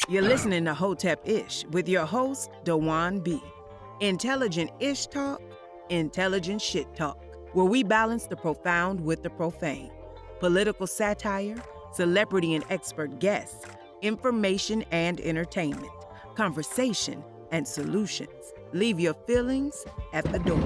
You're listening to Hotepish with your host, Dwan B. Intelligent ish talk, intelligent shit talk, where we balance the profound with the profane. Political satire, celebrity and expert guests, information and entertainment, conversation and solutions. Leave your feelings at the door.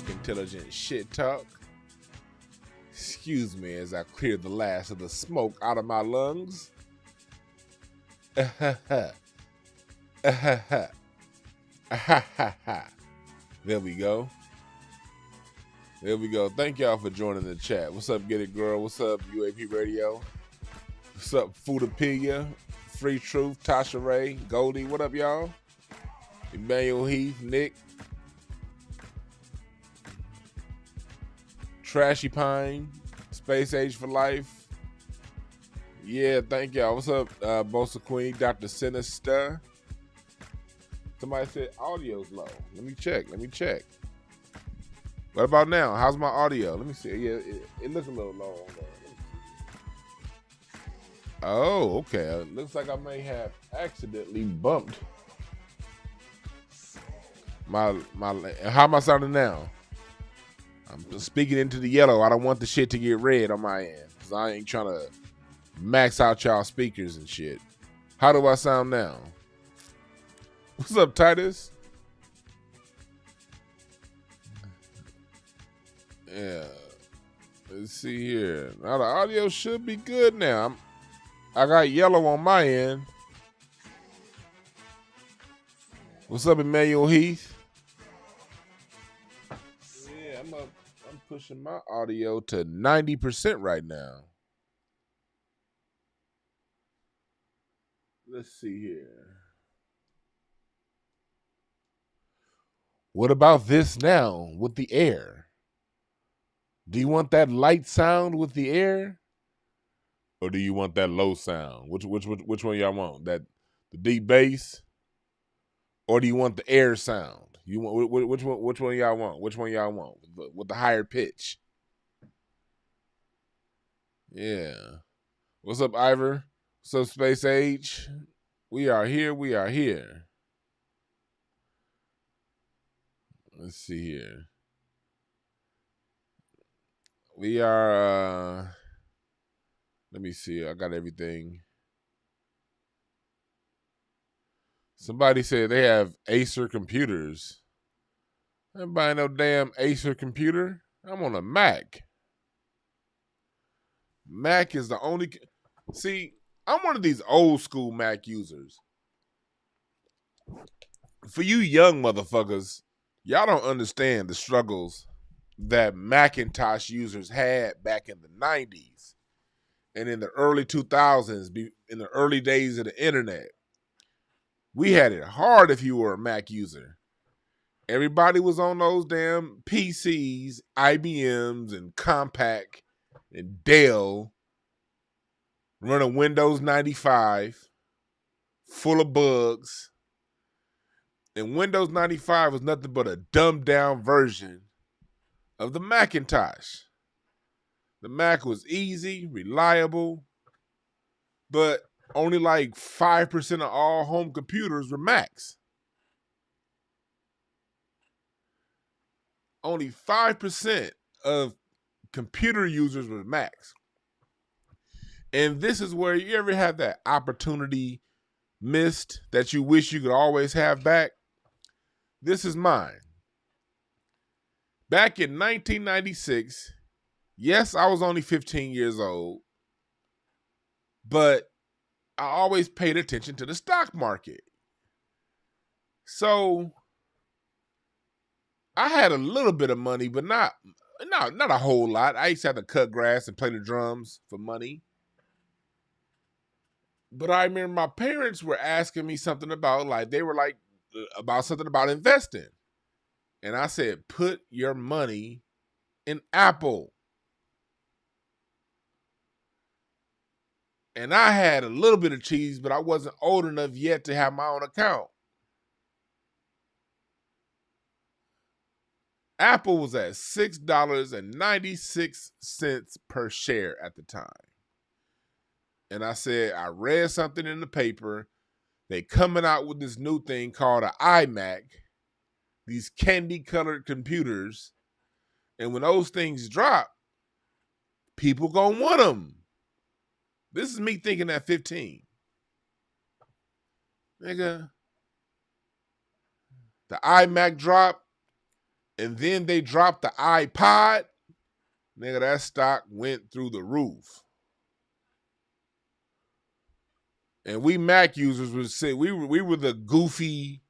Intelligent shit talk. Excuse me as I clear the last of the smoke out of my lungs. There we go. There we go. Thank y'all for joining the chat. What's up, Get It Girl? What's up, UAP Radio? What's up, Foodipedia, Free Truth, Tasha Ray, Goldie? What up, y'all? Emmanuel Heath, Nick, Trashy Pine, Space Age for Life. Yeah, thank y'all. What's up, Bosa Queen, Dr. Sinister? Somebody said audio's low. Let me check. What about now? How's my audio? Let me see. Yeah, it looks a little low on there. Oh, okay. It looks like I may have accidentally bumped my. How am I sounding now? I'm speaking into the yellow. I don't want the shit to get red on my end because I ain't trying to max out y'all speakers and shit. How do I sound now? What's up, Titus? Yeah. Let's see here. Now the audio should be good now. I got yellow on my end. What's up, Emmanuel Heath? Yeah, I'm pushing my audio to 90% right now. Let's see here. What about this now with the air? Do you want that light sound with the air? Or do you want that low sound? Which one y'all want? That the deep bass? Or do you want the air sound? You want which one y'all want? Which one y'all want? With the higher pitch. Yeah. What's up, Ivor? What's up, Space Age? We are here. We are here. Let's see here. We are let me see. I got everything. Somebody said they have Acer computers. I ain't buying no damn Acer computer. I'm on a Mac. Mac is the only. See, I'm one of these old school Mac users. For you young motherfuckers, y'all don't understand the struggles that Macintosh users had back in the 90s and in the early 2000s, in the early days of the internet. We had it hard if you were a Mac user. Everybody was on those damn PCs, IBMs, and Compaq, and Dell, running Windows 95, full of bugs. And Windows 95 was nothing but a dumbed down version of the Macintosh. The Mac was easy, reliable, but only like 5% of all home computers were Macs. Only 5% of computer users were Macs. And this is where you ever have that opportunity missed that you wish you could always have back. This is mine. Back in 1996, yes, I was only 15 years old, but I always paid attention to the stock market. So I had a little bit of money, but not a whole lot. I used to have to cut grass and play the drums for money. But I remember my parents were asking me something about, about something about investing. And I said, put your money in Apple. And I had a little bit of cheese, but I wasn't old enough yet to have my own account. Apple was at $6.96 per share at the time. And I said, I read something in the paper. They coming out with this new thing called an iMac, these candy-colored computers. And when those things drop, people gonna want them. This is me thinking at 15. Nigga, the iMac dropped, and then they dropped the iPod. Nigga, that stock went through the roof. And we Mac users would say we were the goofy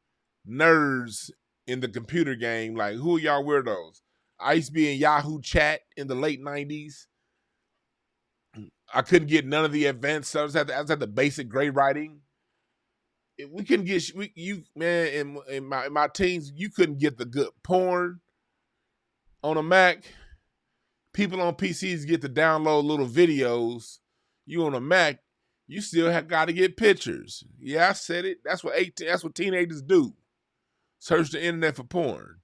nerds in the computer game. Like, who are y'all weirdos? I used to be in Yahoo Chat in the late 90s. I couldn't get none of the advanced stuff. I was at the basic grade writing. We couldn't get in my teens. You couldn't get the good porn on a Mac. People on PCs get to download little videos. You on a Mac, you still have got to get pictures. Yeah, I said it. That's what teenagers do. Search the internet for porn.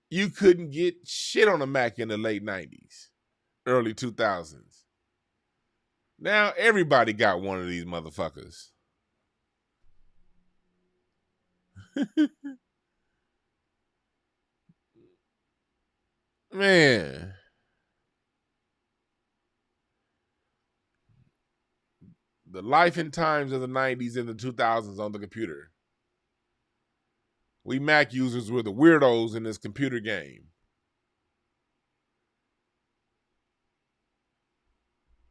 You couldn't get shit on a Mac in the late 90s, early 2000s. Now everybody got one of these motherfuckers. Man. The life and times of the 90s and the 2000s on the computer. We Mac users were the weirdos in this computer game.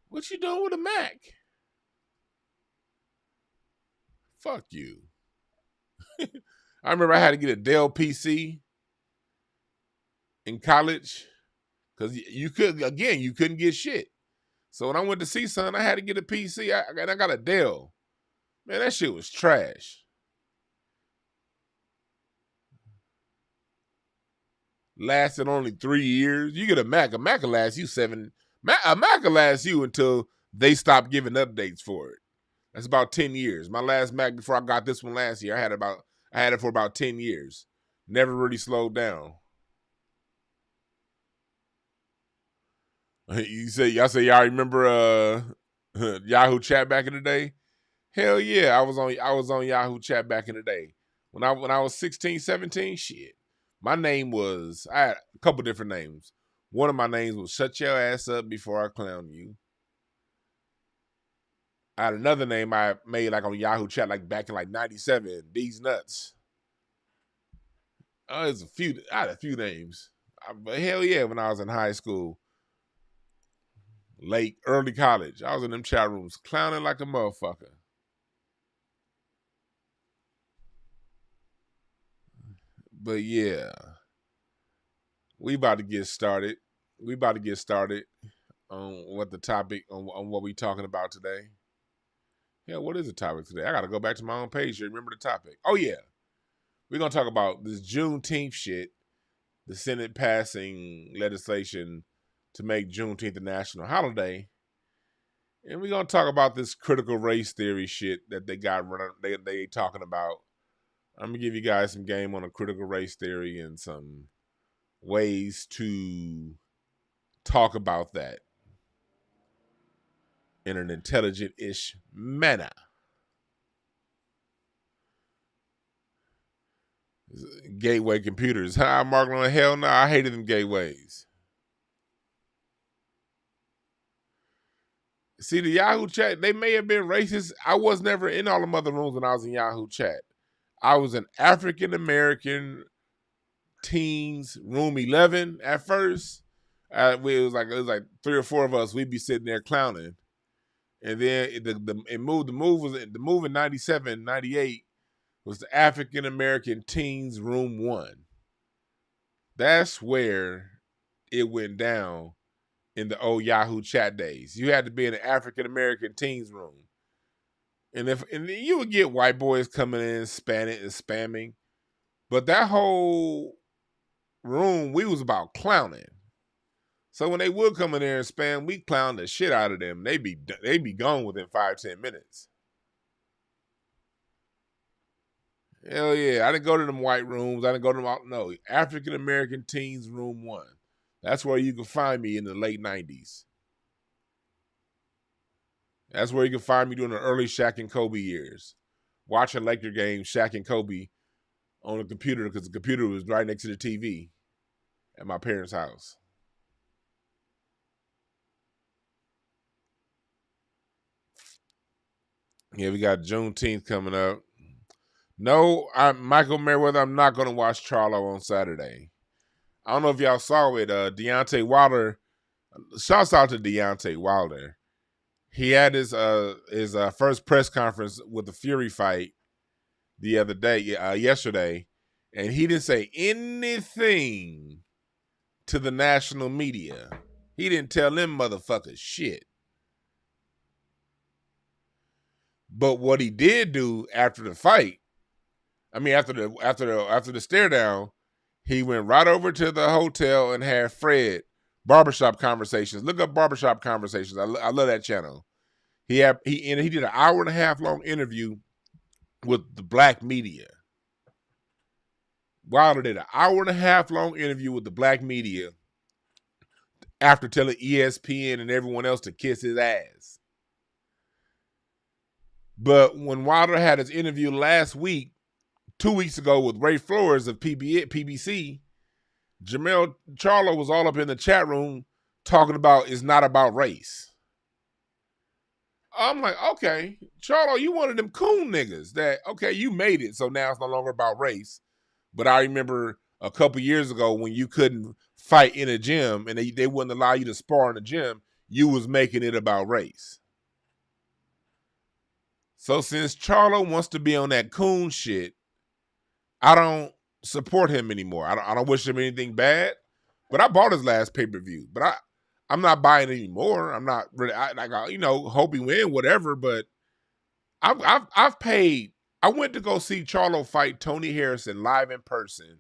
What you doing with a Mac? Fuck you. I remember I had to get a Dell PC in college because you couldn't get shit. So when I went to see son, I had to get a PC. I got a Dell. Man, that shit was trash. lasted only 3 years. You get a Mac will last you a Mac will last you until they stop giving updates for it. That's about 10 years. My last Mac before I got this one last year, I had it for about 10 years. Never really slowed down. Y'all say y'all remember Yahoo Chat back in the day? Hell yeah, I was on Yahoo Chat back in the day. When I was 16, 17, shit. I had a couple different names. One of my names was Shut Your Ass Up Before I Clown You. I had another name I made like on Yahoo Chat like back in like 97, These Nuts. I had a few names. But hell yeah, when I was in high school, early college, I was in them chat rooms clowning like a motherfucker. But yeah, we about to get started. On what the topic, on what we talking about today. Yeah, what is the topic today? I got to go back to my own page to remember the topic. Oh yeah, we're going to talk about this Juneteenth shit, the Senate passing legislation to make Juneteenth a national holiday. And we're going to talk about this critical race theory shit that they talking about. I'm going to give you guys some game on a critical race theory and some ways to talk about that in an intelligent-ish manner. Gateway computers. Hi, Mark. Hell no, I hated them gateways. See, the Yahoo Chat, they may have been racist. I was never in all the other rooms when I was in Yahoo Chat. I was in African-American teens, room 11 at first. It was like 3 or 4 of us. We'd be sitting there clowning. And then the move in 97, 98 was the African-American teens, room 1. That's where it went down in the old Yahoo Chat days. You had to be in the African-American teens room. And you would get white boys coming in, spamming. But that whole room, we was about clowning. So when they would come in there and spam, we clown the shit out of them. They be gone within 5-10 minutes. Hell yeah. I didn't go to them white rooms. I didn't go to them no, African-American teens room 1. That's where you can find me in the late 90s. That's where you can find me during the early Shaq and Kobe years. Watching Laker games, Shaq and Kobe on the computer because the computer was right next to the TV at my parents' house. Yeah, we got Juneteenth coming up. No, Michael Mayweather, I'm not going to watch Charlo on Saturday. I don't know if y'all saw it. Deontay Wilder, shouts out to Deontay Wilder. He had his first press conference with the Fury fight the other day, yesterday, and he didn't say anything to the national media. He didn't tell them motherfuckers shit. But what he did do after the fight, after the stare down, he went right over to the hotel and had Fred Barbershop Conversations. Look up Barbershop Conversations. I love that channel. He did an hour and a half long interview with the black media. Wilder did an hour and a half long interview with the black media after telling ESPN and everyone else to kiss his ass. But when Wilder had his interview last week, 2 weeks ago with Ray Flores of PBC, Jermell Charlo was all up in the chat room talking about it's not about race. I'm like, okay, Charlo, you one of them coon niggas that, okay, you made it, so now it's no longer about race. But I remember a couple years ago when you couldn't fight in a gym and they wouldn't allow you to spar in the gym, you was making it about race. So since Charlo wants to be on that coon shit, I don't support him anymore. I don't wish him anything bad, but I bought his last pay-per-view. But I'm not buying it anymore. I'm not really hope he win, whatever. But I've paid. I went to go see Charlo fight Tony Harrison live in person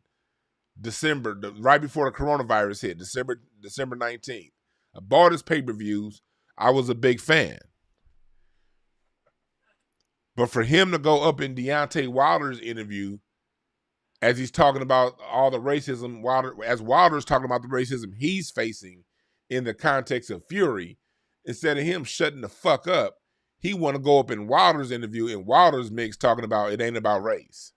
December, right before the coronavirus hit, December 19th. I bought his pay-per-views. I was a big fan. But for him to go up in Deontay Wilder's interview, as he's talking about all the racism, as Wilder's talking about the racism he's facing in the context of Fury, instead of him shutting the fuck up, he want to go up in Wilder's interview in Wilder's mix talking about it ain't about race.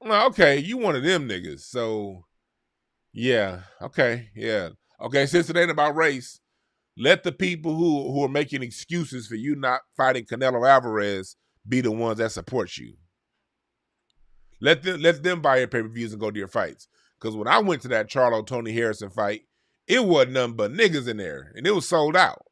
I'm like, okay, you one of them niggas. So, yeah, okay, yeah. Okay, since it ain't about race, let the people who are making excuses for you not fighting Canelo Alvarez be the ones that support you. Let them buy your pay-per-views and go to your fights. Because when I went to that Charlo Tony Harrison fight, it wasn't nothing but niggas in there, and it was sold out.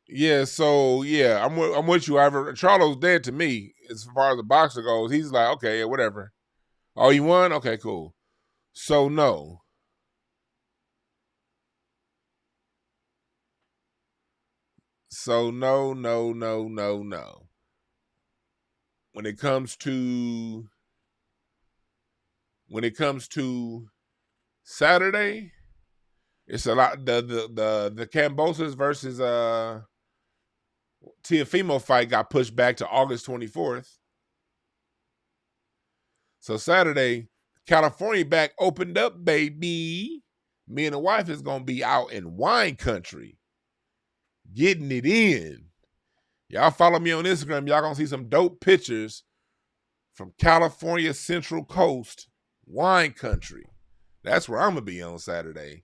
Yeah, so yeah, I'm with you, Ivor. Charlo's dead to me as far as the boxer goes. He's like, okay, yeah, whatever. Oh, you won? Okay, cool. So no. So no. When it comes to Saturday, it's a lot. The Cambosos versus Teofimo fight got pushed back to August 24th. So Saturday, California back opened up, baby. Me and the wife is gonna be out in wine country, getting it in. Y'all follow me on Instagram. Y'all gonna see some dope pictures from California Central Coast wine country. That's where I'm gonna be on Saturday.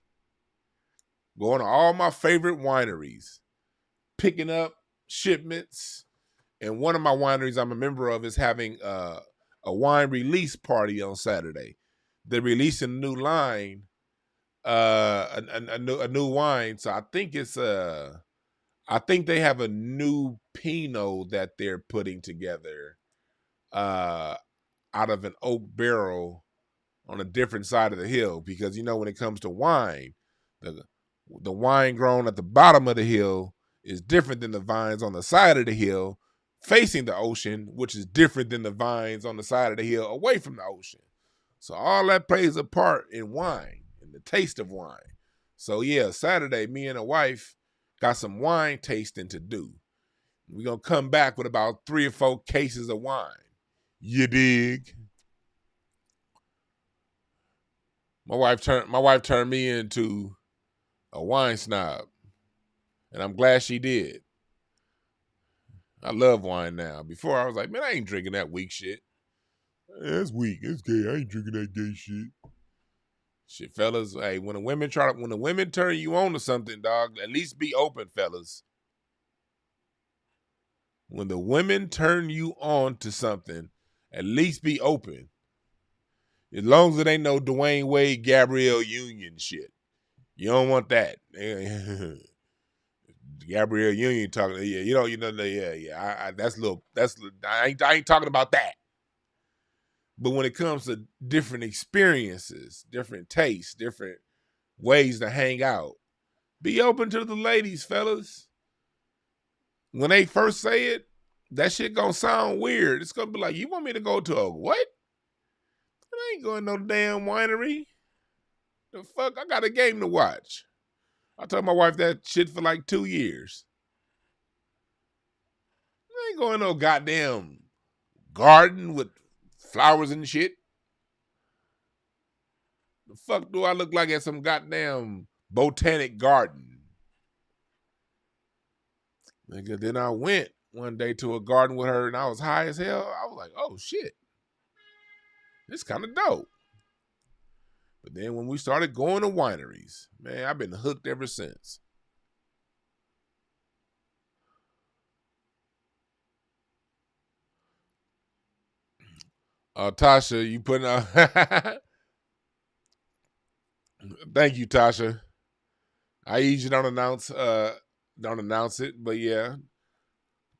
Going to all my favorite wineries, picking up shipments. And one of my wineries I'm a member of is having a wine release party on Saturday. They're releasing a new line, a new wine. So I think they have a new Pinot that they're putting together out of an oak barrel on a different side of the hill. Because, when it comes to wine, the wine grown at the bottom of the hill is different than the vines on the side of the hill facing the ocean, which is different than the vines on the side of the hill away from the ocean. So all that plays a part in wine and the taste of wine. So yeah, Saturday, me and the wife got some wine tasting to do. We're going to come back with about 3 or 4 cases of wine. You dig? My wife turned me into a wine snob, and I'm glad she did. I love wine now. Before I was like, man, I ain't drinking that weak shit. That's weak. It's gay. I ain't drinking that gay shit. Shit, fellas. Hey, when the women turn you on to something, dog, at least be open, fellas. When the women turn you on to something, at least be open. As long as it ain't no Dwayne Wade, Gabrielle Union shit. You don't want that. Gabrielle Union talking, yeah, I ain't talking about that. But when it comes to different experiences, different tastes, different ways to hang out, be open to the ladies, fellas. When they first say it, that shit gonna sound weird. It's gonna be like, you want me to go to a what? I ain't going to no damn winery. The fuck? I got a game to watch. I told my wife that shit for like 2 years. I ain't going to no goddamn garden with flowers and shit. The fuck do I look like at some goddamn botanic garden? Nigga, then I went one day to a garden with her and I was high as hell. I was like, oh shit. It's kind of dope. But then when we started going to wineries, man, I've been hooked ever since. Tasha, you putting out... Thank you, Tasha. I usually don't announce it, but yeah.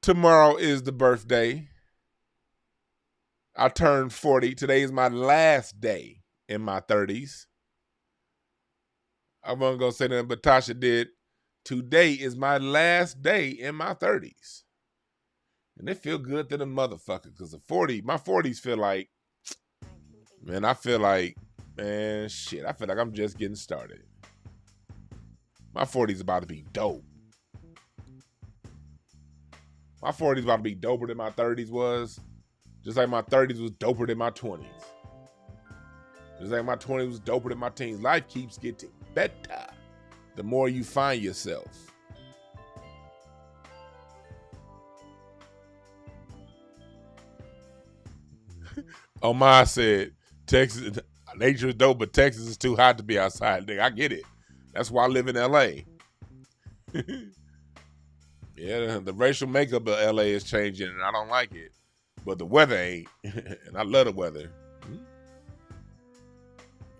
Tomorrow is the birthday. I turned 40. Today is my last day in my 30s. I wasn't going to say nothing, but Tasha did. Today is my last day in my 30s. And they feel good to the motherfucker because my 40s feel like, man, I feel like I'm just getting started. My 40s about to be dope. My 40s about to be doper than my 30s was. Just like my 30s was doper than my 20s. Just like my 20s was doper than my teens. Life keeps getting better the more you find yourself. Omar said, Texas, nature is dope, but Texas is too hot to be outside. Nigga, I get it. That's why I live in LA. Yeah, the racial makeup of LA is changing, and I don't like it. But the weather ain't, and I love the weather.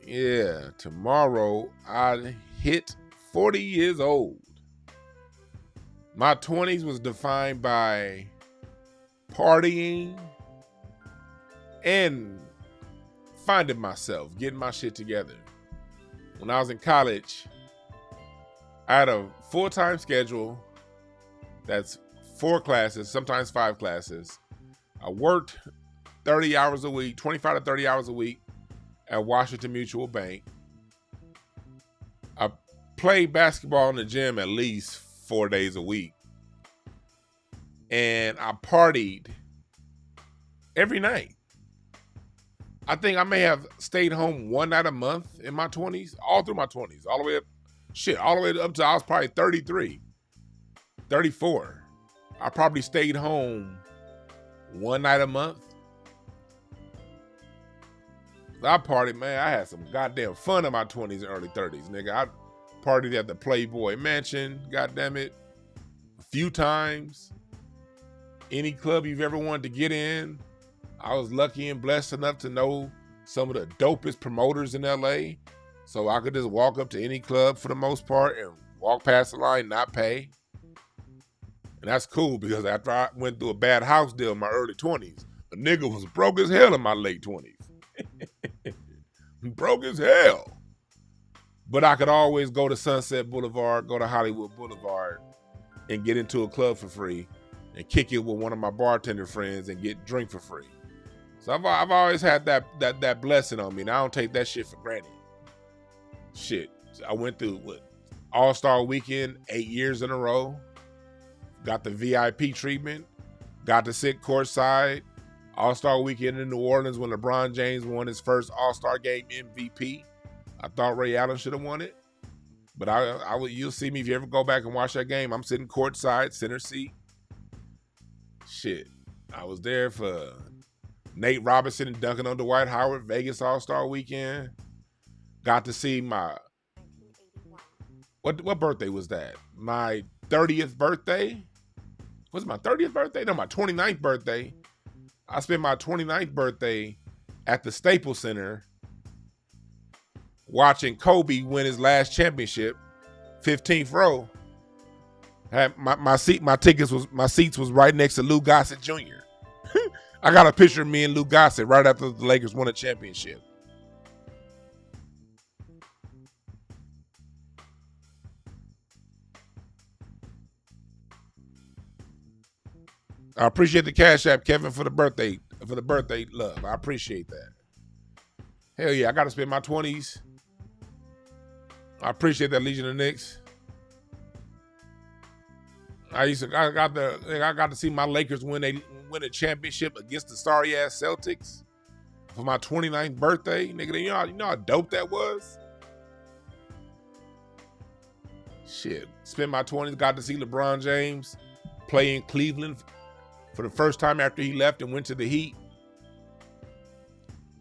Yeah, tomorrow I hit 40 years old. My 20s was defined by partying and finding myself, getting my shit together. When I was in college, I had a full-time schedule. That's 4 classes, sometimes 5 classes. I worked 30 hours a week, 25 to 30 hours a week at Washington Mutual Bank. I played basketball in the gym at least 4 days a week. And I partied every night. I think I may have stayed home one night a month in my 20s, all through my 20s, all the way up to I was probably 33, 34. I probably stayed home one night a month. I partied, man. I had some goddamn fun in my 20s and early 30s, nigga. I partied at the Playboy Mansion, goddamn it, a few times. Any club you've ever wanted to get in. I was lucky and blessed enough to know some of the dopest promoters in LA. So I could just walk up to any club for the most part and walk past the line, not pay. And that's cool because after I went through a bad house deal in my early 20s, a nigga was broke as hell in my late 20s. Broke as hell. But I could always go to Sunset Boulevard, go to Hollywood Boulevard, and get into a club for free and kick it with one of my bartender friends and get drink for free. So I've always had that blessing on me, and I don't take that shit for granted. Shit, I went through All-Star Weekend 8 years in a row. Got the VIP treatment. Got to sit courtside. All-Star Weekend in New Orleans when LeBron James won his first All-Star Game MVP. I thought Ray Allen should have won it. But you'll see me if you ever go back and watch that game. I'm sitting courtside, center seat. Shit, I was there for Nate Robinson and dunking on Dwight Howard, Vegas All-Star Weekend. Got to see my, what birthday was that? My 30th birthday? Was it my 30th birthday? No, my 29th birthday. I spent my 29th birthday at the Staples Center watching Kobe win his last championship, 15th row. Had my seats was right next to Lou Gossett Jr. I got a picture of me and Lou Gossett right after the Lakers won a championship. I appreciate the Cash App, Kevin, for the birthday love. I appreciate that. Hell yeah, I got to spend my 20s. I appreciate that, Legion of Knicks. I got to see my Lakers win a championship against the sorry ass Celtics for my 29th birthday. Nigga, you know how dope that was? Shit. Spent my 20s, got to see LeBron James play in Cleveland for the first time after he left and went to the Heat.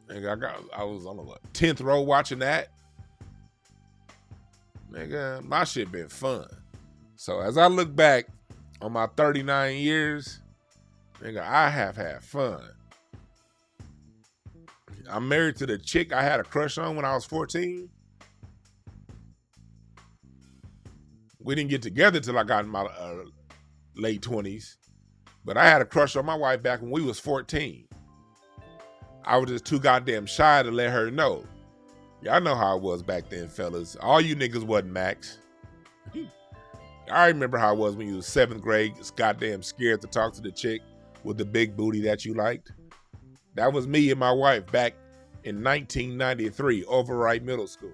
Nigga, I was on the 10th row watching that. Nigga, my shit been fun. So as I look back on my 39 years, nigga, I have had fun. I'm married to the chick I had a crush on when I was 14. We didn't get together till I got in my late 20s. But I had a crush on my wife back when we was 14. I was just too goddamn shy to let her know. Y'all know how it was back then, fellas. All you niggas wasn't Max. I remember how it was when you was 7th grade, just goddamn scared to talk to the chick with the big booty that you liked? That was me and my wife back in 1993, Overright Middle School.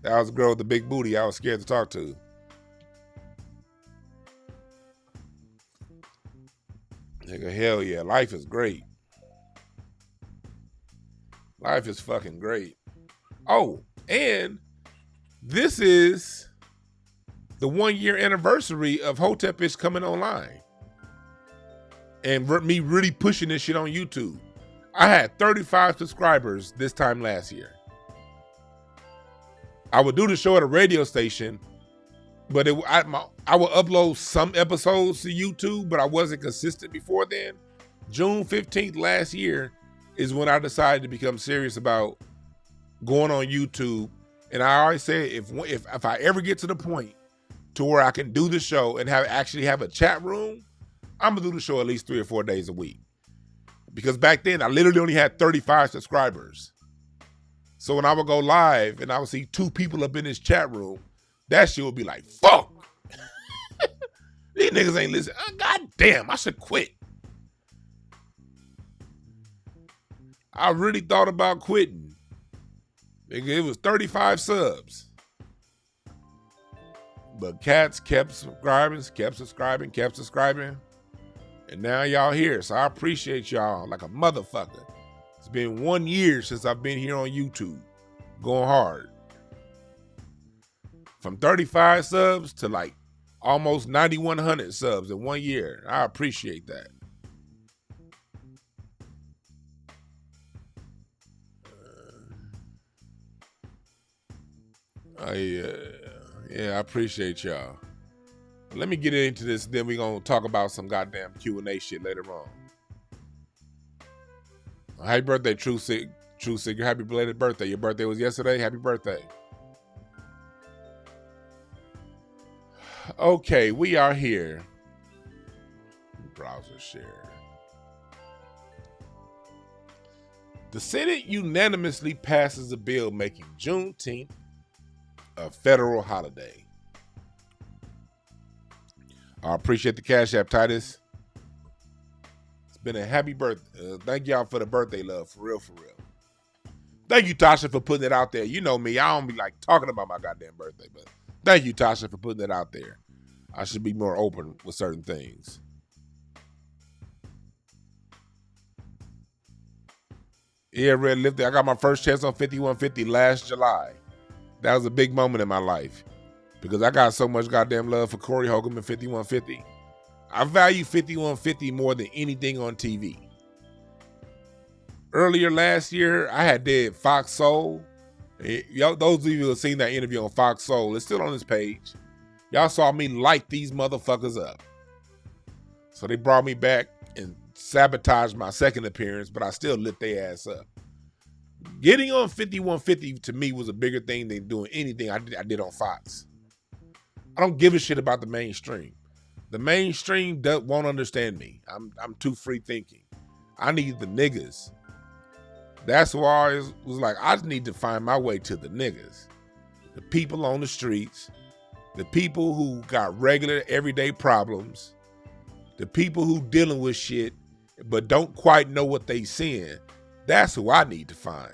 That was a girl with the big booty I was scared to talk to. Nigga, hell yeah, life is great. Life is fucking great. Oh, and this is the 1 year anniversary of Hotepish coming online. And me really pushing this shit on YouTube. I had 35 subscribers this time last year. I would do the show at a radio station, but I would upload some episodes to YouTube, but I wasn't consistent before then. June 15th last year is when I decided to become serious about going on YouTube. And I always say if I ever get to the point to where I can do the show and actually have a chat room, I'm gonna do the show at least 3 or 4 days a week. Because back then I literally only had 35 subscribers. So when I would go live and I would see 2 people up in this chat room, that shit would be like, fuck. These niggas ain't listening. God damn, I should quit. I really thought about quitting. Nigga, it was 35 subs. But cats kept subscribing. And now y'all here. So I appreciate y'all like a motherfucker. It's been 1 year since I've been here on YouTube. Going hard. From 35 subs to like almost 9,100 subs in 1 year. I appreciate that. Yeah, I appreciate y'all. Let me get into this, then we're going to talk about some goddamn Q&A shit later on. Happy birthday, True Seeker. Happy belated birthday. Your birthday was yesterday. Happy birthday. Okay, we are here. Browser share. The Senate unanimously passes a bill making Juneteenth a federal holiday. I appreciate the Cash App, Titus. It's been a happy birthday. Thank y'all for the birthday love, for real, for real. Thank you, Tasha, for putting it out there. You know me, I don't be like talking about my goddamn birthday, but thank you, Tasha, for putting it out there. I should be more open with certain things. Yeah, Red Lifted. I got my first chance on 5150 last July. That was a big moment in my life because I got so much goddamn love for Corey Holcomb and 5150. I value 5150 more than anything on TV. Earlier last year, I had did Fox Soul. Y'all, those of you who have seen that interview on Fox Soul, it's still on this page. Y'all saw me light these motherfuckers up. So they brought me back and sabotaged my second appearance, but I still lit their ass up. Getting on 5150 to me was a bigger thing than doing anything I did on Fox. I don't give a shit about the mainstream. The mainstream won't understand me. I'm too free thinking. I need the niggas. That's why I was like, I just need to find my way to the niggas. The people on the streets. The people who got regular everyday problems. The people who dealing with shit but don't quite know what they seeing. That's who I need to find.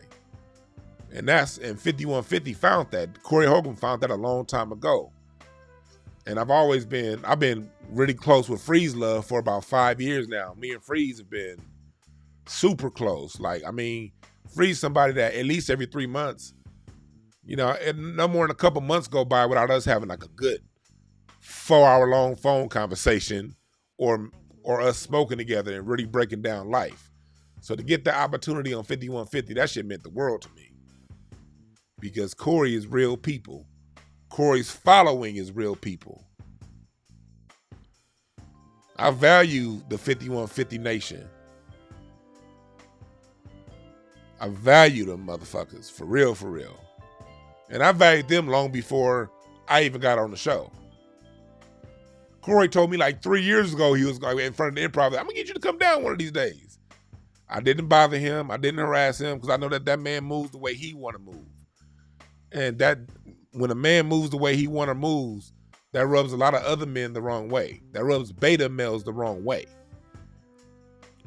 And 5150 found that. Corey Holcomb found that a long time ago. And I've been really close with Freeze Love for about 5 years now. Me and Freeze have been super close. Like, I mean, Freeze somebody that at least every 3 months, you know, and no more than a couple months go by without us having like a good 4-hour long phone conversation or us smoking together and really breaking down life. So to get the opportunity on 5150, that shit meant the world to me. Because Corey is real people. Corey's following is real people. I value the 5150 Nation. I value them motherfuckers, for real, for real. And I valued them long before I even got on the show. Corey told me like 3 years ago, he was going in front of the Improv, I'm gonna get you to come down one of these days. I didn't bother him. I didn't harass him because I know that man moves the way he want to move. And that when a man moves the way he want to move, That rubs a lot of other men the wrong way. That rubs beta males the wrong way.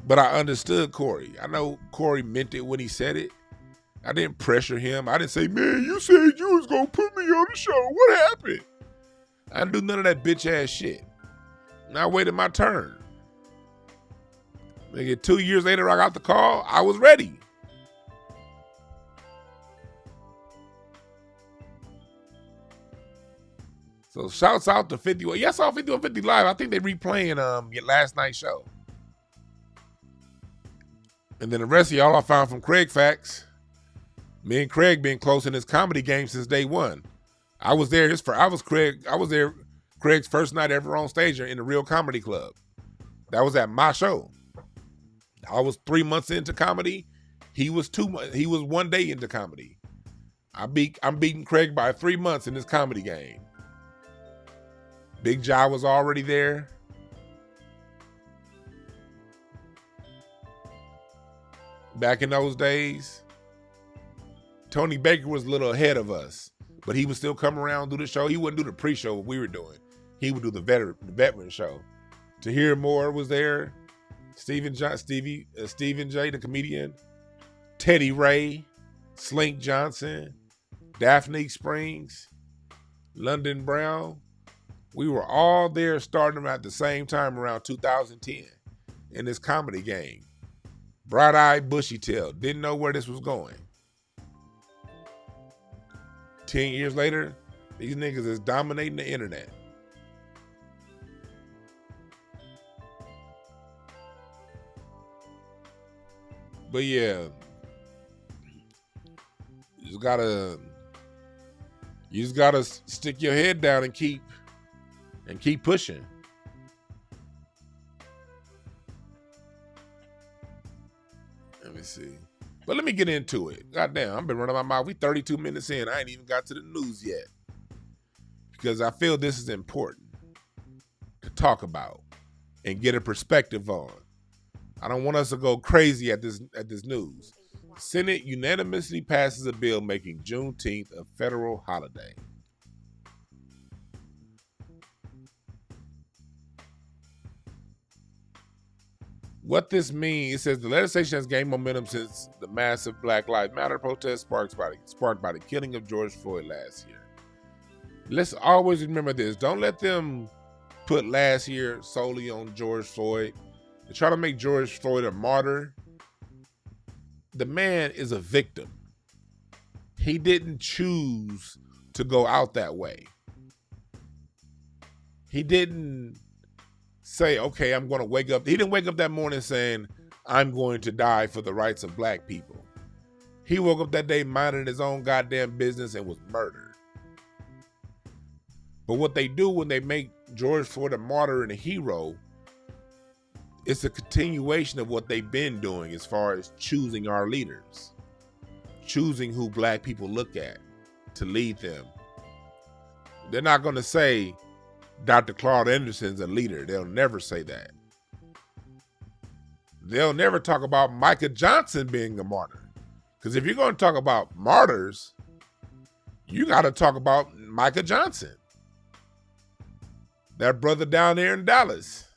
But I understood Corey. I know Corey meant it when he said it. I didn't pressure him. I didn't say, man, you said you was going to put me on the show. What happened? I didn't do none of that bitch ass shit. And I waited my turn. Nigga, 2 years later, I got the call. I was ready. So shouts out to 51. Yeah, I saw 5150 Live. I think they replaying your last night's show. And then the rest of y'all I found from Craig Facts. Me and Craig been close in his comedy game since day one. I was there. I was there Craig's first night ever on stage in the Real Comedy Club. That was at my show. I was 3 months into comedy. He was 1 day into comedy. I'm beating Craig by 3 months in this comedy game. Big Jai was already there. Back in those days, Tony Baker was a little ahead of us, but he would still come around, do the show. He wouldn't do the pre-show what we were doing. He would do the veteran show. Tahir Moore was there. Stephen J, the comedian. Teddy Ray. Slink Johnson. Daphne Springs. London Brown. We were all there starting at the same time around 2010 in this comedy game. Bright-eyed, bushy-tailed. Didn't know where this was going. 10 years later, these niggas is dominating the internet. But yeah, you just gotta stick your head down and keep pushing. Let me see. But let me get into it. Goddamn, I've been running my mouth. We 32 minutes in. I ain't even got to the news yet. Because I feel this is important to talk about and get a perspective on. I don't want us to go crazy at this news. Senate unanimously passes a bill making Juneteenth a federal holiday. What this means, it says the legislation has gained momentum since the massive Black Lives Matter protest sparked by the killing of George Floyd last year. Let's always remember this. Don't let them put last year solely on George Floyd. They try to make George Floyd a martyr. The man is a victim. He didn't choose to go out that way. He didn't say, okay, I'm going to wake up. He didn't wake up that morning saying, I'm going to die for the rights of black people. He woke up that day minding his own goddamn business and was murdered. But what they do when they make George Floyd a martyr and a hero, it's a continuation of what they've been doing as far as choosing our leaders, choosing who black people look at to lead them. They're not going to say Dr. Claude Anderson's a leader. They'll never say that. They'll never talk about Micah Johnson being a martyr. Because if you're going to talk about martyrs, you got to talk about Micah Johnson. That brother down there in Dallas,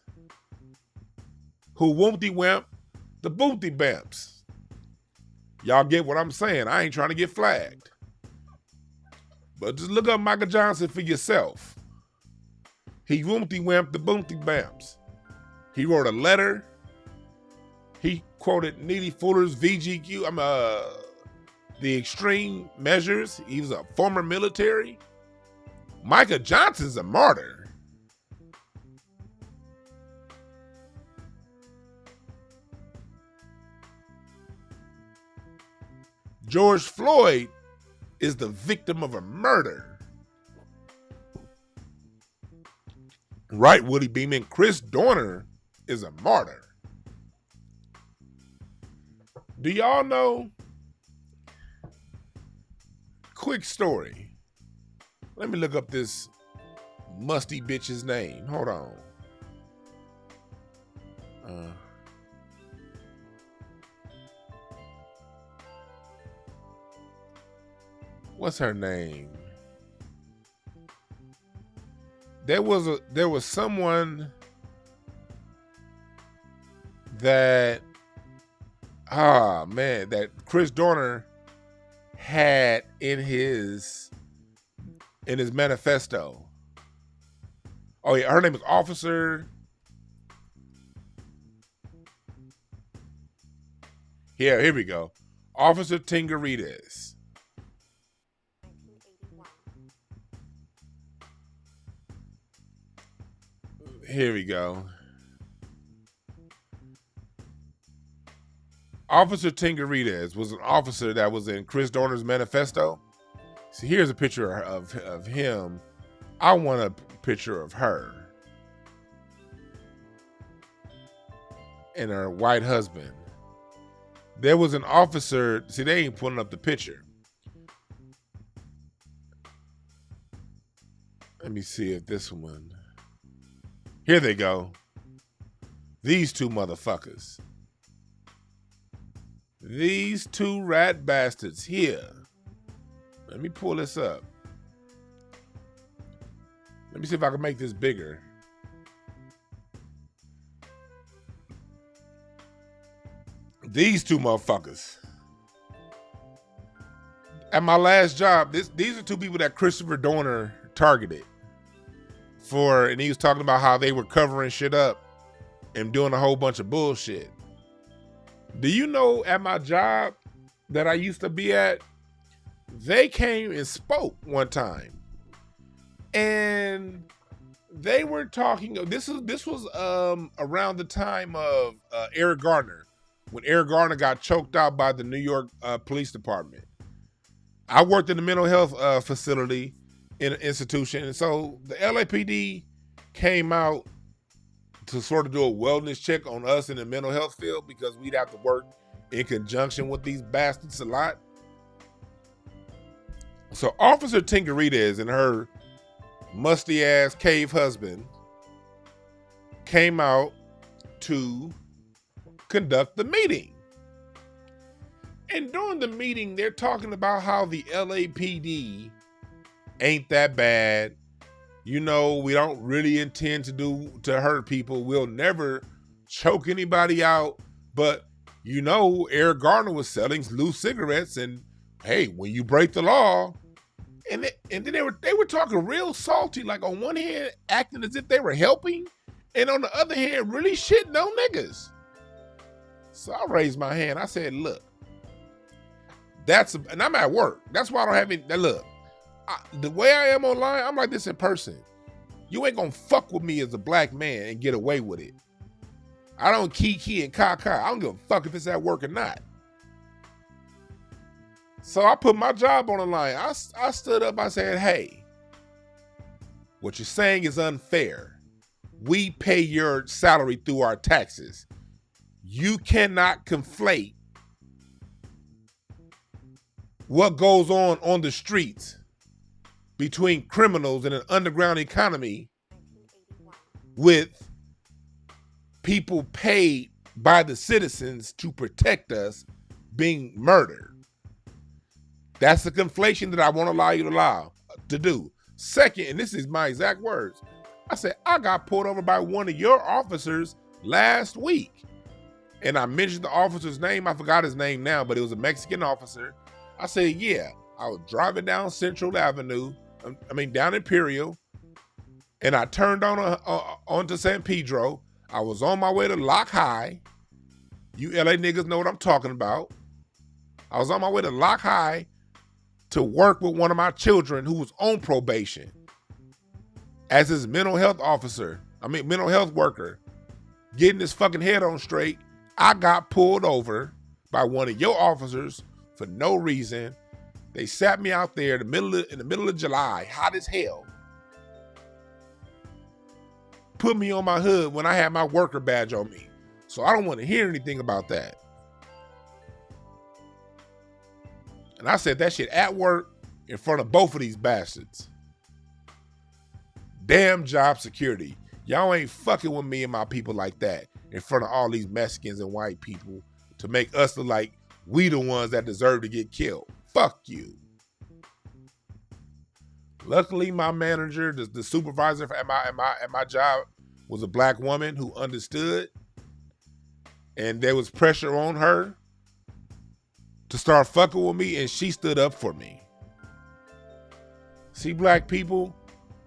who woompty wamp the boomty bamps. Y'all get what I'm saying. I ain't trying to get flagged. But just look up Micah Johnson for yourself. He woompty wamp the boomty bamps. He wrote a letter. He quoted Neely Fuller's VGQ, the extreme measures. He was a former military. Micah Johnson's a martyr. George Floyd is the victim of a murder. Right, Woody Beeman? Chris Dorner is a martyr. Do y'all know? Quick story. Let me look up this musty bitch's name. Hold on. What's her name? there was someone that that Chris Dorner had in his manifesto. Oh yeah, her name is Officer. Here we go. Officer Tingarides. Here we go. Officer Tingarides was an officer that was in Chris Dorner's manifesto. So here's a picture of him. I want a picture of her and her white husband. There was an officer. See, they ain't putting up the picture. Let me see if this one. Here they go. These two motherfuckers. These two rat bastards here. Let me pull this up. Let me see if I can make this bigger. These two motherfuckers. At my last job, these are two people that Christopher Dorner targeted for, and he was talking about how they were covering shit up and doing a whole bunch of bullshit. Do you know at my job that I used to be at, they came and spoke one time, and they were talking. This was around the time of Eric Garner, when Eric Garner got choked out by the New York Police Department. I worked in the mental health facility in an institution, and so the LAPD came out to sort of do a wellness check on us in the mental health field because we'd have to work in conjunction with these bastards a lot. So Officer Tingarides and her musty ass cave husband came out to conduct the meeting. And during the meeting, they're talking about how the LAPD ain't that bad. You know, we don't really intend to hurt people. We'll never choke anybody out. But, you know, Eric Garner was selling loose cigarettes, and hey, when you break the law, and then they were talking real salty, like on one hand acting as if they were helping, and on the other hand really shitting on niggas. So I raised my hand. I said, look, and I'm at work. That's why I don't have any. Look, the way I am online, I'm like this in person. You ain't gonna fuck with me as a black man and get away with it. I don't kiki and ka-ka. I don't give a fuck if it's at work or not. So I put my job on the line. I stood up, I said, hey, what you're saying is unfair. We pay your salary through our taxes. You cannot conflate what goes on the streets between criminals in an underground economy with people paid by the citizens to protect us being murdered. That's the conflation that I won't allow you to do. Second, and this is my exact words, I said, I got pulled over by one of your officers last week. And I mentioned the officer's name. I forgot his name now, but it was a Mexican officer. I said, yeah, I was driving down Central Avenue, down Imperial, and I turned onto San Pedro. I was on my way to Lock High. You LA niggas know what I'm talking about. I was on my way to Lock High to work with one of my children who was on probation as his mental health worker, getting his fucking head on straight. I got pulled over by one of your officers for no reason. They sat me out there in the middle of July, hot as hell. Put me on my hood when I had my worker badge on me. So I don't want to hear anything about that. And I said that shit at work in front of both of these bastards. Damn job security. Y'all ain't fucking with me and my people like that in front of all these Mexicans and white people to make us look like we the ones that deserve to get killed. Fuck you. Luckily, my manager, the supervisor at my job, was a black woman who understood, and there was pressure on her to start fucking with me, and she stood up for me. See, black people,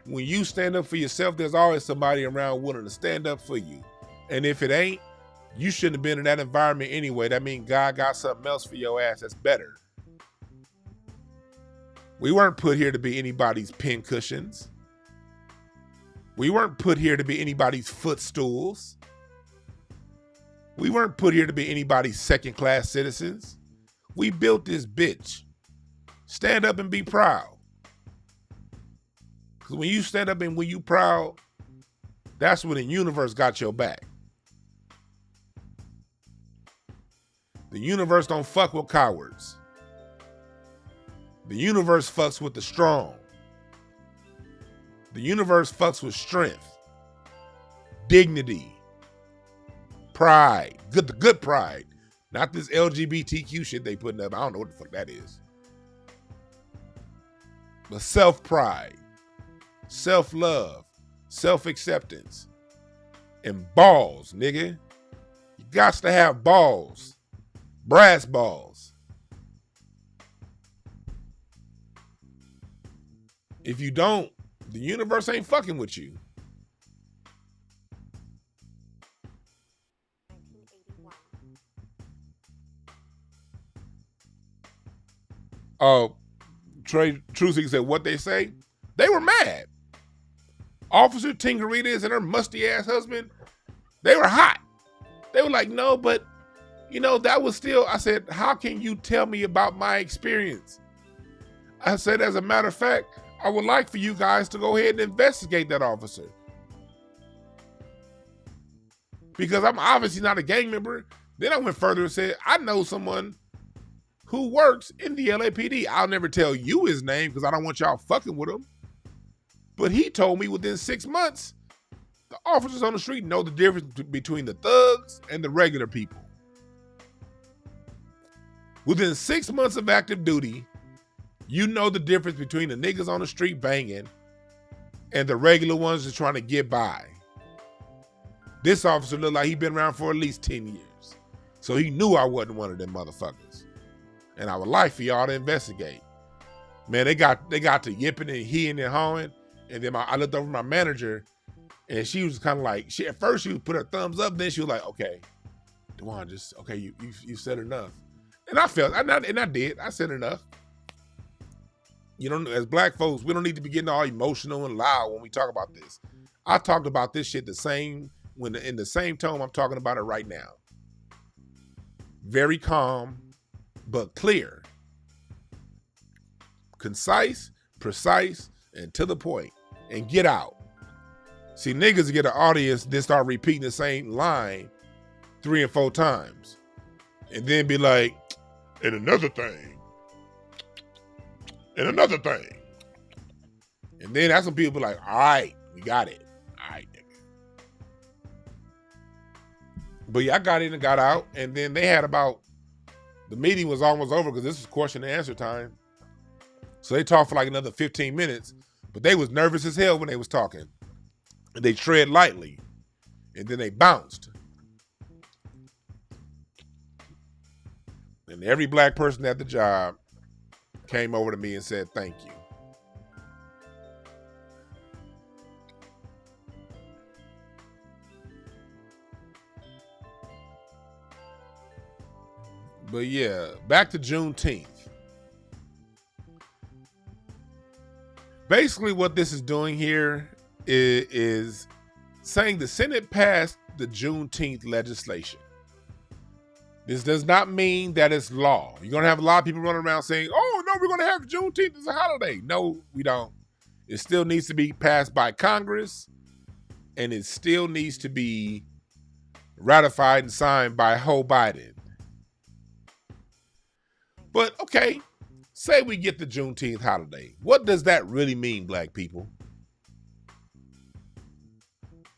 when you stand up for yourself, there's always somebody around willing to stand up for you. And if it ain't, you shouldn't have been in that environment anyway. That means God got something else for your ass that's better. We weren't put here to be anybody's pin cushions. We weren't put here to be anybody's footstools. We weren't put here to be anybody's second-class citizens. We built this bitch. Stand up and be proud. Because when you stand up and when you proud, that's when the universe got your back. The universe don't fuck with cowards. The universe fucks with the strong. The universe fucks with strength, dignity, pride, good pride. Not this LGBTQ shit they putting up. I don't know what the fuck that is. But self-pride, self-love, self-acceptance, and balls, nigga. You got to have balls, brass balls. If you don't, the universe ain't fucking with you. Trey Trusick said, what they say? They were mad. Officer Tinkeritas and her musty ass husband, they were hot. They were like, no, but that was still, I said, how can you tell me about my experience? I said, as a matter of fact, I would like for you guys to go ahead and investigate that officer. Because I'm obviously not a gang member. Then I went further and said, I know someone who works in the LAPD. I'll never tell you his name because I don't want y'all fucking with him. But he told me within 6 months, the officers on the street know the difference between the thugs and the regular people. Within 6 months of active duty, you know the difference between the niggas on the street banging and the regular ones that's trying to get by. This officer looked like he'd been around for at least 10 years. So he knew I wasn't one of them motherfuckers. And I would like for y'all to investigate. Man, they got to yipping and heeing and hawing. And then I looked over my manager and she was kind of like, at first she would put her thumbs up, then she was like, okay, Dwan, okay, you said enough. And I felt, and I did, I said enough. As black folks, we don't need to be getting all emotional and loud when we talk about this. I talked about this shit in the same tone I'm talking about it right now. Very calm, but clear. Concise, precise, and to the point. And get out. See, niggas get an audience, then start repeating the same line 3 and 4 times. And then be like, and another thing. And another thing. And then that's when people be like, all right, we got it. All right, nigga. But yeah, I got in and got out. And then they had the meeting was almost over because this was question and answer time. So they talked for like another 15 minutes. But they was nervous as hell when they was talking. And they tread lightly. And then they bounced. And every black person at the job came over to me and said, thank you. But yeah, back to Juneteenth. Basically what this is doing here is saying the Senate passed the Juneteenth legislation. This does not mean that it's law. You're going to have a lot of people running around saying, oh, no, we're going to have Juneteenth as a holiday. No, we don't. It still needs to be passed by Congress, and it still needs to be ratified and signed by Joe Biden. But, okay, say we get the Juneteenth holiday. What does that really mean, black people?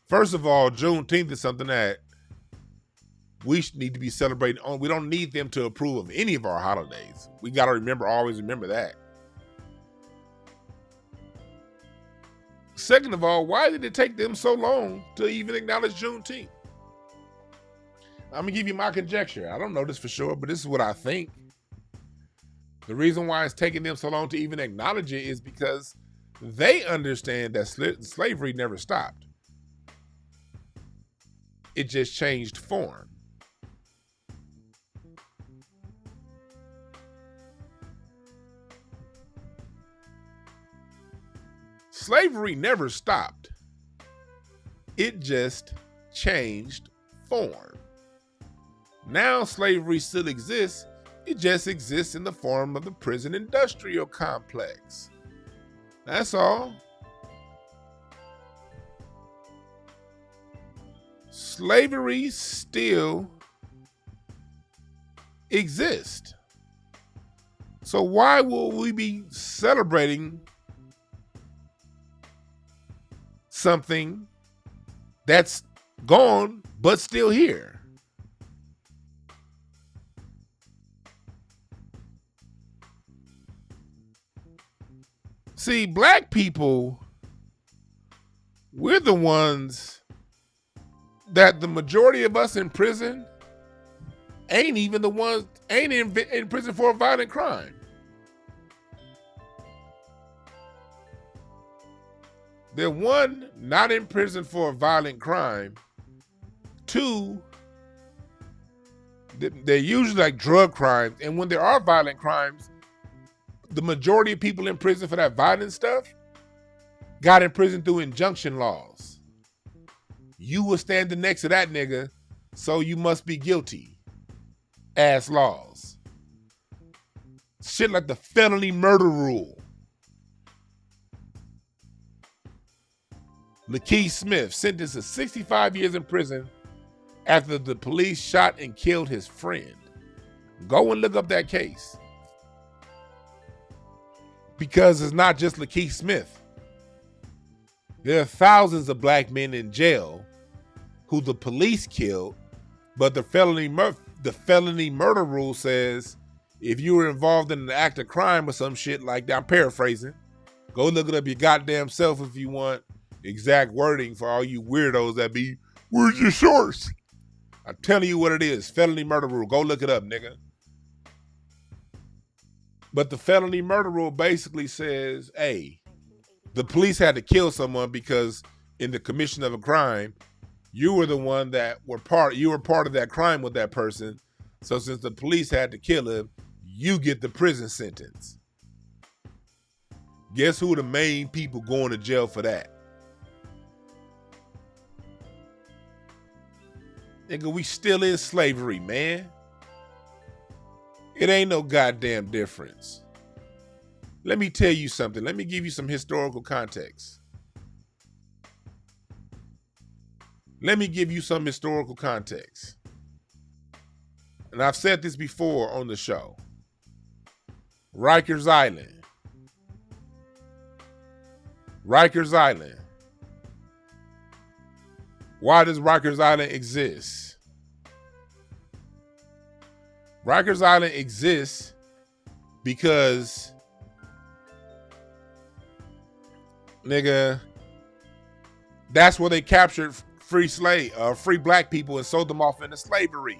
First of all, Juneteenth is something that we need to be celebrating on. We don't need them to approve of any of our holidays. We got to always remember that. Second of all, why did it take them so long to even acknowledge Juneteenth? I'm going to give you my conjecture. I don't know this for sure, but this is what I think. The reason why it's taking them so long to even acknowledge it is because they understand that slavery never stopped. It just changed form. Slavery never stopped. It just changed form. Now slavery still exists. It just exists in the form of the prison industrial complex. That's all. Slavery still exists. So why will we be celebrating something that's gone but still here? See, black people, we're the ones that the majority of us in prison ain't even the ones, ain't in prison for a violent crime. They're one, not in prison for a violent crime. Two, they're usually like drug crimes. And when there are violent crimes, the majority of people in prison for that violent stuff got in prison through injunction laws. You were standing next to that nigga, so you must be guilty. Ass laws. Shit like the felony murder rule. Lakeith Smith sentenced to 65 years in prison after the police shot and killed his friend. Go and look up that case. Because it's not just Lakeith Smith. There are thousands of black men in jail who the police killed, but the felony murder rule says if you were involved in an act of crime or some shit like that, I'm paraphrasing, go look it up your goddamn self if you want exact wording for all you weirdos that be, where's your source? I'm telling you what it is, felony murder rule. Go look it up, nigga. But the felony murder rule basically says, hey, the police had to kill someone because in the commission of a crime, you were the one that you were part of that crime with that person. So since the police had to kill him, you get the prison sentence. Guess who the main people going to jail for that? Nigga, we still in slavery, man. It ain't no goddamn difference. Let me tell you something. Let me give you some historical context. Let me give you some historical context. And I've said this before on the show. Rikers Island. Rikers Island. Why does Rikers Island exist? Rikers Island exists because, nigga, that's where they captured free black people and sold them off into slavery.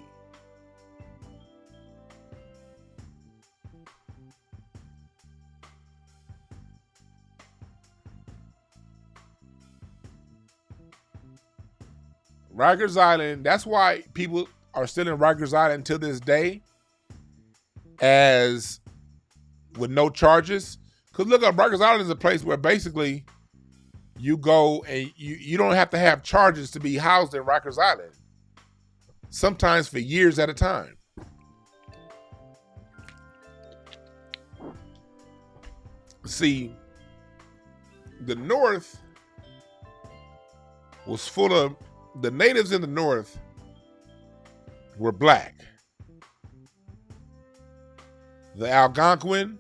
Rikers Island, that's why people are still in Rikers Island to this day as with no charges. Because look up, Rikers Island is a place where basically you go and you don't have to have charges to be housed in Rikers Island. Sometimes for years at a time. See, the North was full of, the natives in the North were black. The Algonquin,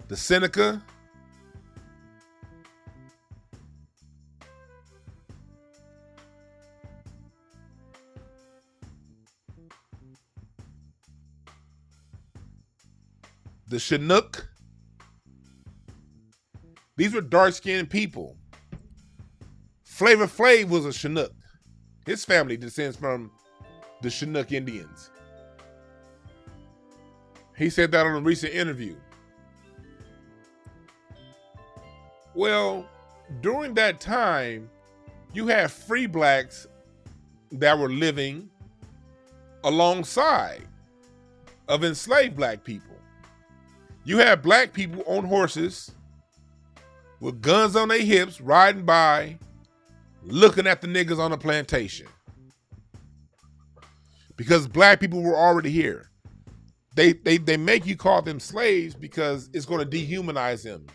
the Seneca, the Chinook. These were dark-skinned people. Flavor Flav was a Chinook. His family descends from the Chinook Indians. He said that on a recent interview. Well, during that time, you had free blacks that were living alongside of enslaved black people. You had black people on horses with guns on their hips, riding by, looking at the niggas on the plantation. Because black people were already here. They make you call them slaves because it's going to dehumanize them,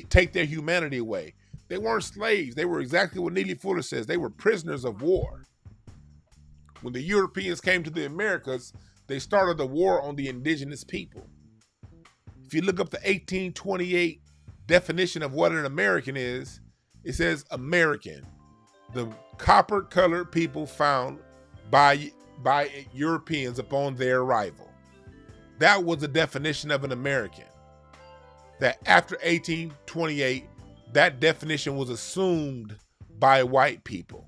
take their humanity away. They weren't slaves. They were exactly what Neely Fuller says. They were prisoners of war. When the Europeans came to the Americas, they started the war on the indigenous people. If you look up the 1828 definition of what an American is, it says American, the copper-colored people found by Europeans upon their arrival. That was the definition of an American. That after 1828, that definition was assumed by white people.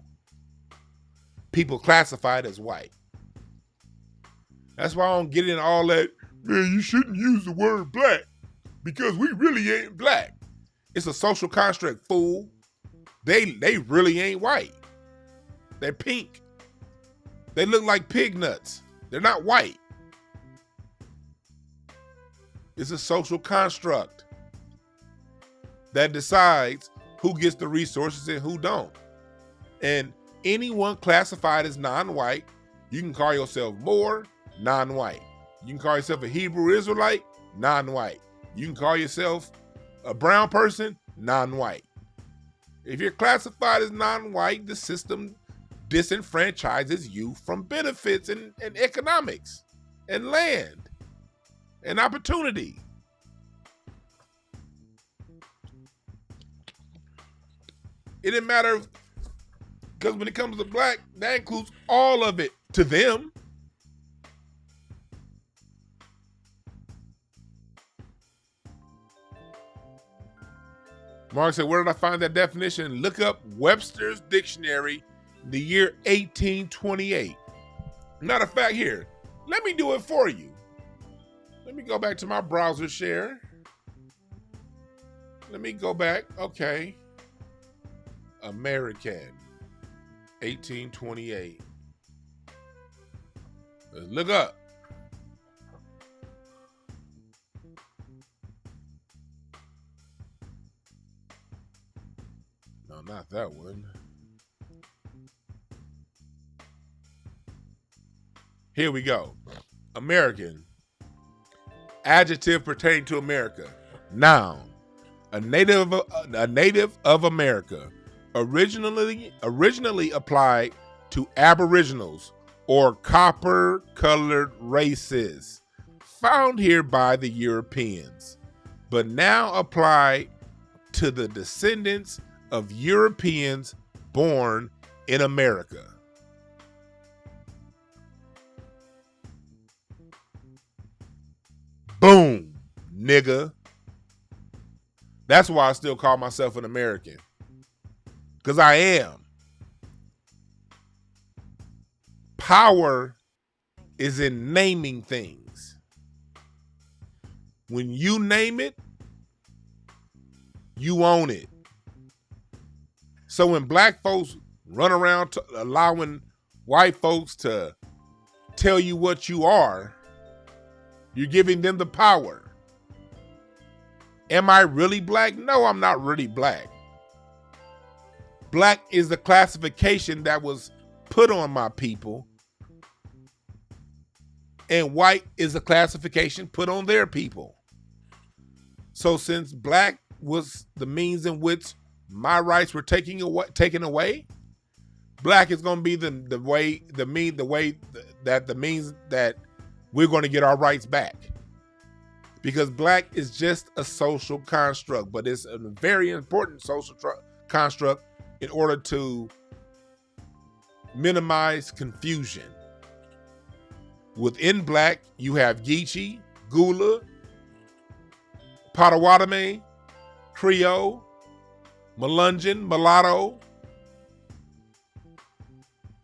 People classified as white. That's why I don't get in all that, man, you shouldn't use the word black because we really ain't black. It's a social construct, fool. They really ain't white. They're pink. They look like pig nuts. They're not white. It's a social construct that decides who gets the resources and who don't. And anyone classified as non-white, you can call yourself Moor, non-white. You can call yourself a Hebrew Israelite, non-white. You can call yourself a brown person, non-white. If you're classified as non-white, the system disenfranchises you from benefits and economics and land and opportunity. It didn't matter, because when it comes to black, that includes all of it to them. Mark said, where did I find that definition? Look up Webster's Dictionary, the year 1828. Matter of fact, here, let me do it for you. Let me go back to my browser share. Let me go back. Okay. American, 1828. Let's look up. No, not that one. Here we go. American. Adjective pertaining to America. Noun. A native of America. Originally applied to aboriginals or copper-colored races found here by the Europeans, but now applied to the descendants of Europeans born in America. Boom, nigga. That's why I still call myself an American. Because I am. Power is in naming things. When you name it, you own it. So when black folks run around allowing white folks to tell you what you are, you're giving them the power. Am I really black? No, I'm not really black. Black is the classification that was put on my people, and white is the classification put on their people. So since black was the means in which my rights were taken away, black is going to be the means that we're going to get our rights back. Because black is just a social construct, but it's a very important social construct in order to minimize confusion. Within black, you have Geechee, Gula, Potawatomi, Creole, Melungeon, Mulatto,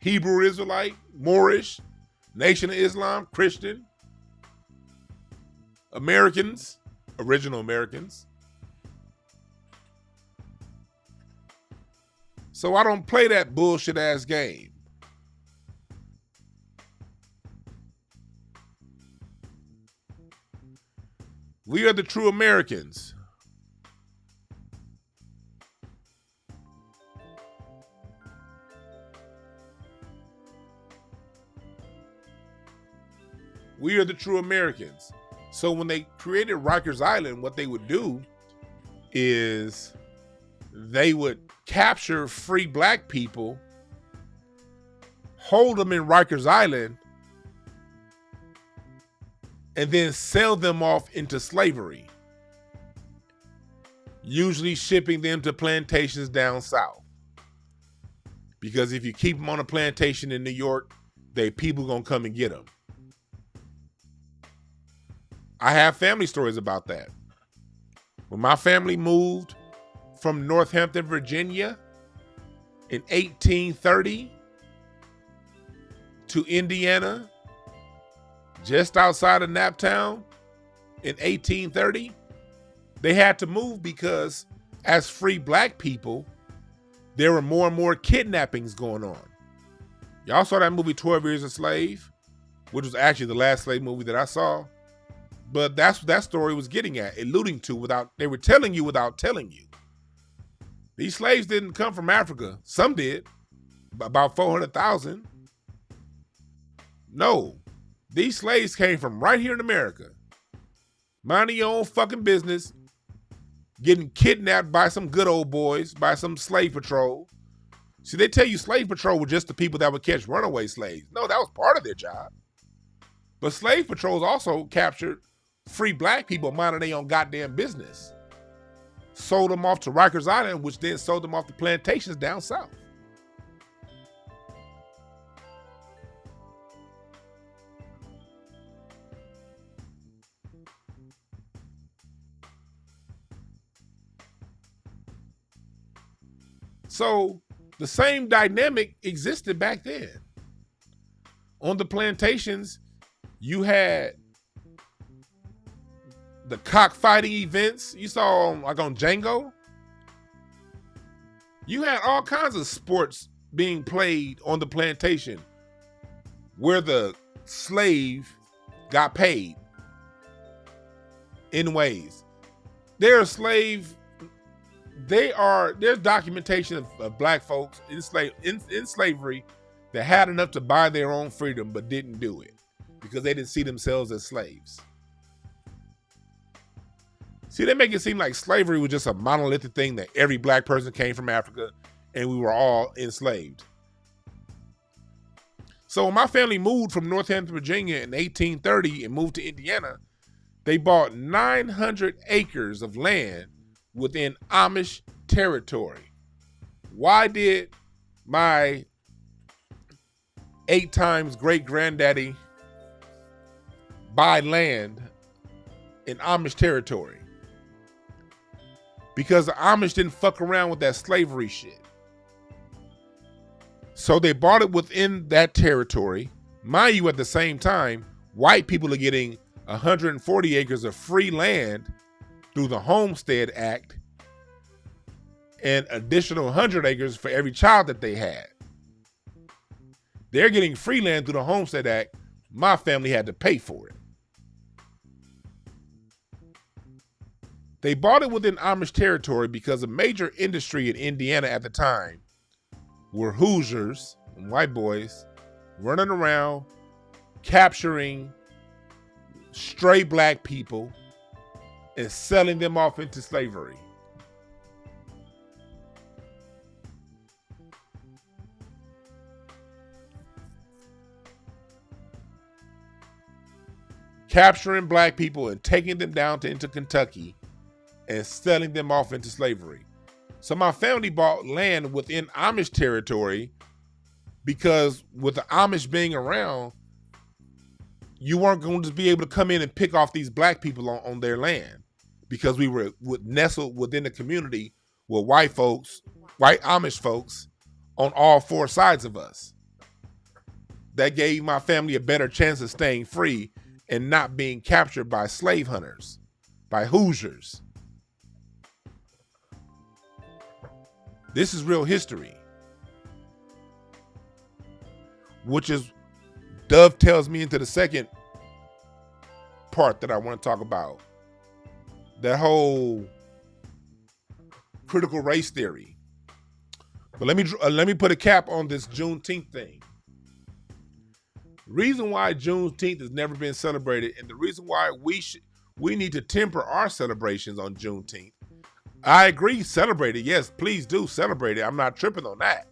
Hebrew Israelite, Moorish, Nation of Islam, Christian, Americans, original Americans. So I don't play that bullshit ass game. We are the true Americans. We are the true Americans. So when they created Rikers Island, what they would do is they would capture free black people, hold them in Rikers Island, and then sell them off into slavery, usually shipping them to plantations down south. Because if you keep them on a plantation in New York, people gonna come and get them. I have family stories about that. When my family moved from Northampton, Virginia in 1830 to Indiana, just outside of Naptown in 1830, they had to move because as free black people, there were more and more kidnappings going on. Y'all saw that movie 12 Years a Slave, which was actually the last slave movie that I saw. But that's what that story was getting at, alluding to they were telling you without telling you. These slaves didn't come from Africa. Some did, about 400,000. No, these slaves came from right here in America. Minding your own fucking business, getting kidnapped by some good old boys, by some slave patrol. See, they tell you slave patrol were just the people that would catch runaway slaves. No, that was part of their job. But slave patrols also captured free black people minding their own goddamn business. Sold them off to Rikers Island, which then sold them off to plantations down south. So the same dynamic existed back then. On the plantations, you had the cockfighting events you saw like on Django. You had all kinds of sports being played on the plantation where the slave got paid in ways. There's documentation of black folks in slavery that had enough to buy their own freedom but didn't do it because they didn't see themselves as slaves. See, they make it seem like slavery was just a monolithic thing that every black person came from Africa and we were all enslaved. So when my family moved from Northampton, Virginia in 1830 and moved to Indiana, they bought 900 acres of land within Amish territory. Why did my 8 times great granddaddy buy land in Amish territory? Because the Amish didn't fuck around with that slavery shit. So they bought it within that territory. Mind you, at the same time, white people are getting 140 acres of free land through the Homestead Act and additional 100 acres for every child that they had. They're getting free land through the Homestead Act. My family had to pay for it. They bought it within Amish territory because a major industry in Indiana at the time were Hoosiers and white boys running around capturing stray black people and selling them off into slavery. Capturing black people and taking them down into Kentucky and selling them off into slavery. So my family bought land within Amish territory because with the Amish being around, you weren't going to be able to come in and pick off these black people on their land because we were nestled within the community with white Amish folks on all 4 sides of us. that gave my family a better chance of staying free and not being captured by slave hunters, by Hoosiers. This is real history, which dovetails me into the second part that I want to talk about. That whole critical race theory. But let me put a cap on this Juneteenth thing. The reason why Juneteenth has never been celebrated, and the reason why we need to temper our celebrations on Juneteenth. I agree, celebrate it. Yes, please do celebrate it. I'm not tripping on that.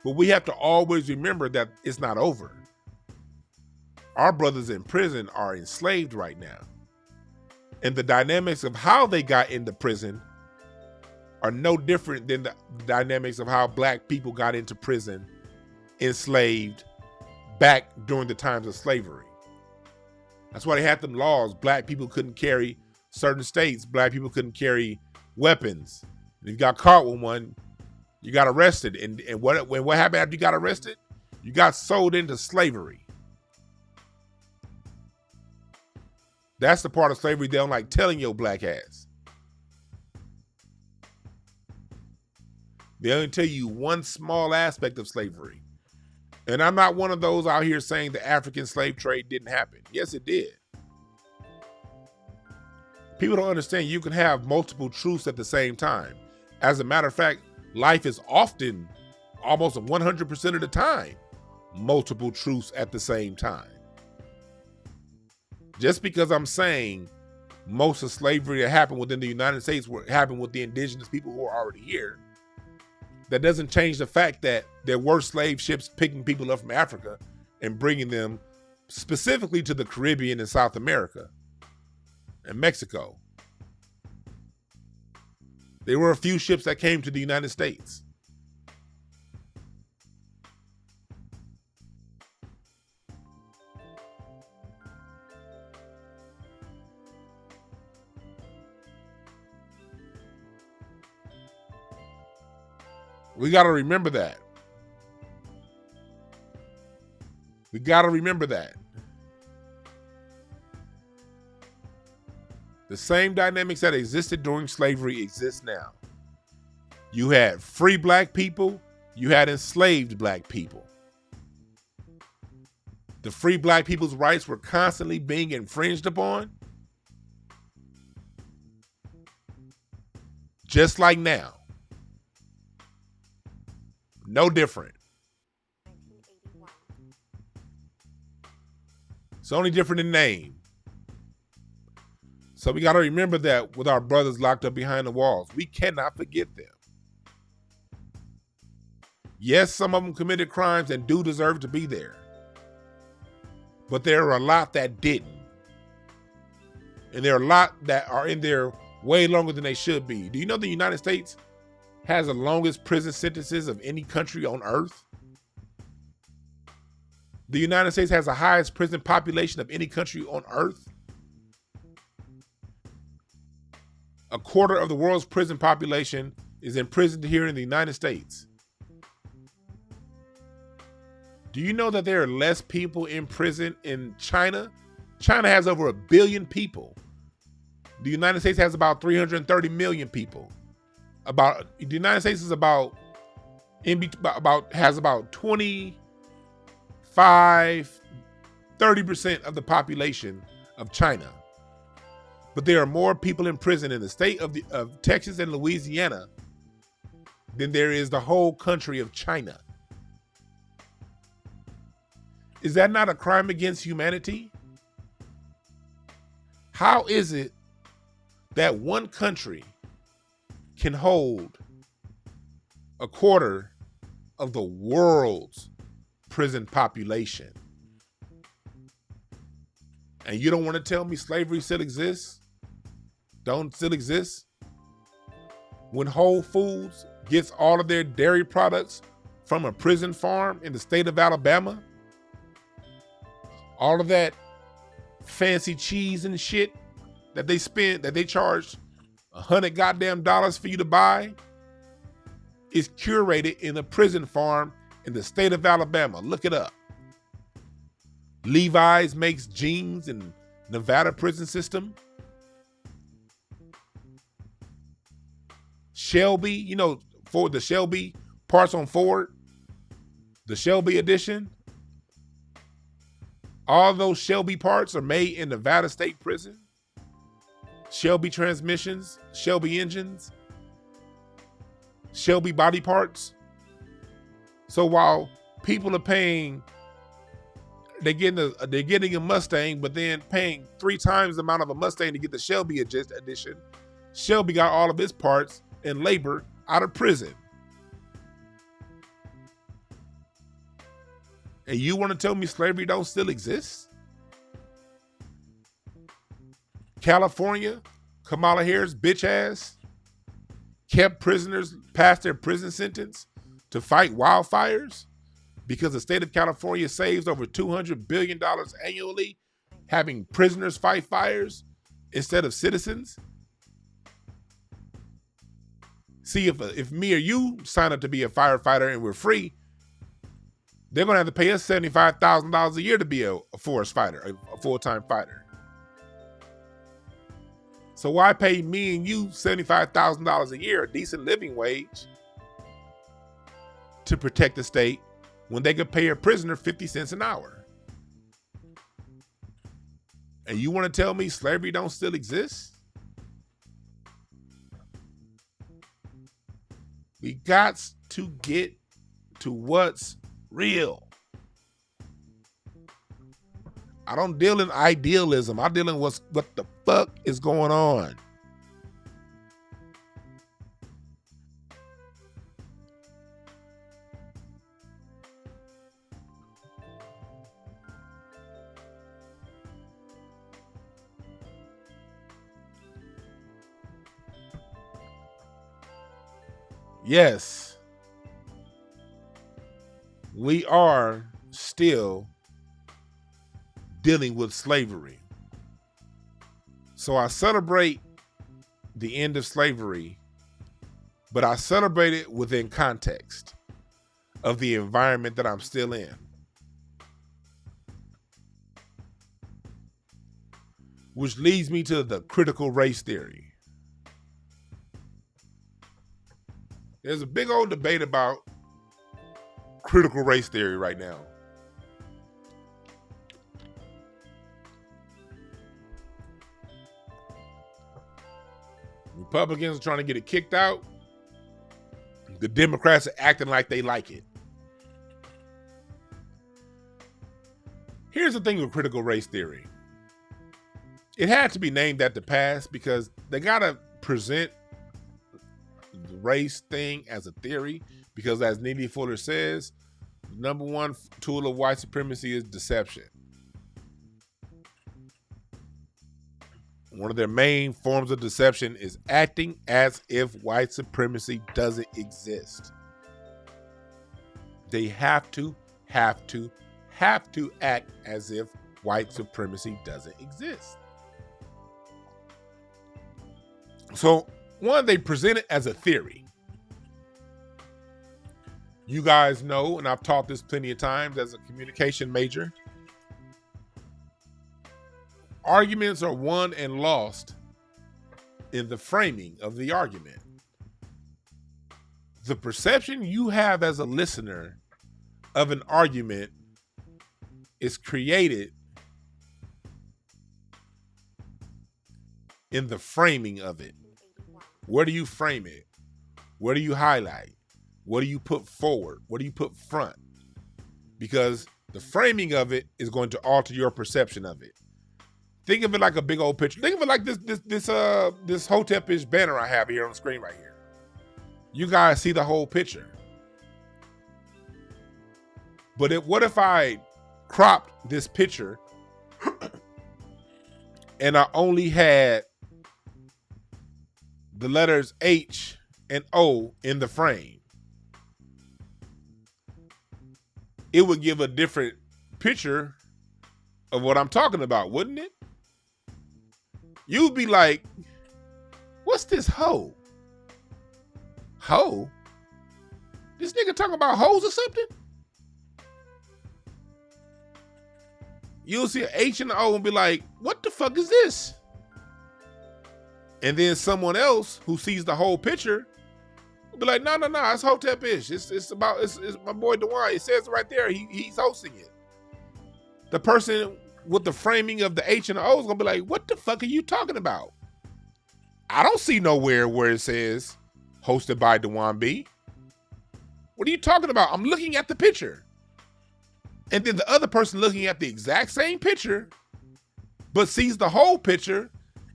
But we have to always remember that it's not over. Our brothers in prison are enslaved right now. And the dynamics of how they got into prison are no different than the dynamics of how black people got into prison, enslaved, back during the times of slavery. That's why they had them laws. Black people couldn't carry certain states. Black people couldn't carry weapons. If you got caught with one, you got arrested. And what happened after you got arrested? You got sold into slavery. That's the part of slavery they don't like telling your black ass. They only tell you one small aspect of slavery. And I'm not one of those out here saying the African slave trade didn't happen. Yes, it did. People don't understand you can have multiple truths at the same time. As a matter of fact, life is often, almost 100% of the time, multiple truths at the same time. Just because I'm saying most of slavery that happened within the United States happened with the indigenous people who are already here, that doesn't change the fact that there were slave ships picking people up from Africa and bringing them specifically to the Caribbean and South America and Mexico. There were a few ships that came to the United States. We got to remember that. We got to remember that. The same dynamics that existed during slavery exist now. You had free black people, you had enslaved black people. The free black people's rights were constantly being infringed upon. Just like now. No different. It's only different in name. So we got to remember that with our brothers locked up behind the walls. We cannot forget them. Yes, some of them committed crimes and do deserve to be there. But there are a lot that didn't. And there are a lot that are in there way longer than they should be. Do you know the United States has the longest prison sentences of any country on earth? The United States has the highest prison population of any country on earth. A quarter of the world's prison population is imprisoned here in the United States. Do you know that there are less people in prison in China? China has over 1 billion people. The United States has about 330 million people. The United States is about 30% of the population of China. But there are more people in prison in the state of Texas and Louisiana than there is the whole country of China. Is that not a crime against humanity? How is it that one country can hold a quarter of the world's prison population? And you don't want to tell me slavery still exists? Don't still exist? When Whole Foods gets all of their dairy products from a prison farm in the state of Alabama, all of that fancy cheese and shit that they charge $100 goddamn dollars for you to buy is curated in a prison farm in the state of Alabama. Look it up. Levi's makes jeans in Nevada prison system. Shelby, you know, for the Shelby parts on Ford, the Shelby edition, all those Shelby parts are made in Nevada State Prison. Shelby transmissions, Shelby engines, Shelby body parts. So while people are paying, they're getting a Mustang, but then paying 3 times the amount of a Mustang to get the Shelby edition, Shelby got all of his parts and labor out of prison. And you want to tell me slavery don't still exist? California, Kamala Harris bitch ass kept prisoners past their prison sentence to fight wildfires because the state of California saves over $200 billion annually having prisoners fight fires instead of citizens. See, if me or you sign up to be a firefighter and we're free, they're going to have to pay us $75,000 a year to be a forest fighter, a full-time fighter. So why pay me and you $75,000 a year, a decent living wage, to protect the state when they could pay a prisoner 50 cents an hour? And you want to tell me slavery don't still exist? We got to get to what's real. I don't deal in idealism. I deal in what the fuck is going on. Yes, we are still dealing with slavery. So I celebrate the end of slavery, but I celebrate it within context of the environment that I'm still in. Which leads me to the critical race theory. There's a big old debate about critical race theory right now. Republicans are trying to get it kicked out. The Democrats are acting like they like it. Here's the thing with critical race theory. It had to be named at the past because they got to present the race thing as a theory, because as Neely Fuller says, the number one tool of white supremacy is deception. One of their main forms of deception is acting as if white supremacy doesn't exist. They have to act as if white supremacy doesn't exist. So, one, they present it as a theory. You guys know, and I've taught this plenty of times as a communication major, arguments are won and lost in the framing of the argument. The perception you have as a listener of an argument is created in the framing of it. Where do you frame it? Where do you highlight? What do you put forward? What do you put front? Because the framing of it is going to alter your perception of it. Think of it like a big old picture. Think of it like this Hotepish banner I have here on the screen right here. You guys see the whole picture. But what if I cropped this picture and I only had the letters H and O in the frame? It would give a different picture of what I'm talking about, wouldn't it? You'd be like, what's this hoe? Hoe? This nigga talking about hoes or something? you'll see an H and an O and be like, what the fuck is this? And then someone else who sees the whole picture will be like, no, it's Hotepish. It's my boy Dwan. It says right there, he's hosting it. The person with the framing of the H and the O is gonna be like, what the fuck are you talking about? I don't see nowhere where it says hosted by Dwan B. What are you talking about? I'm looking at the picture. And then the other person looking at the exact same picture, but sees the whole picture,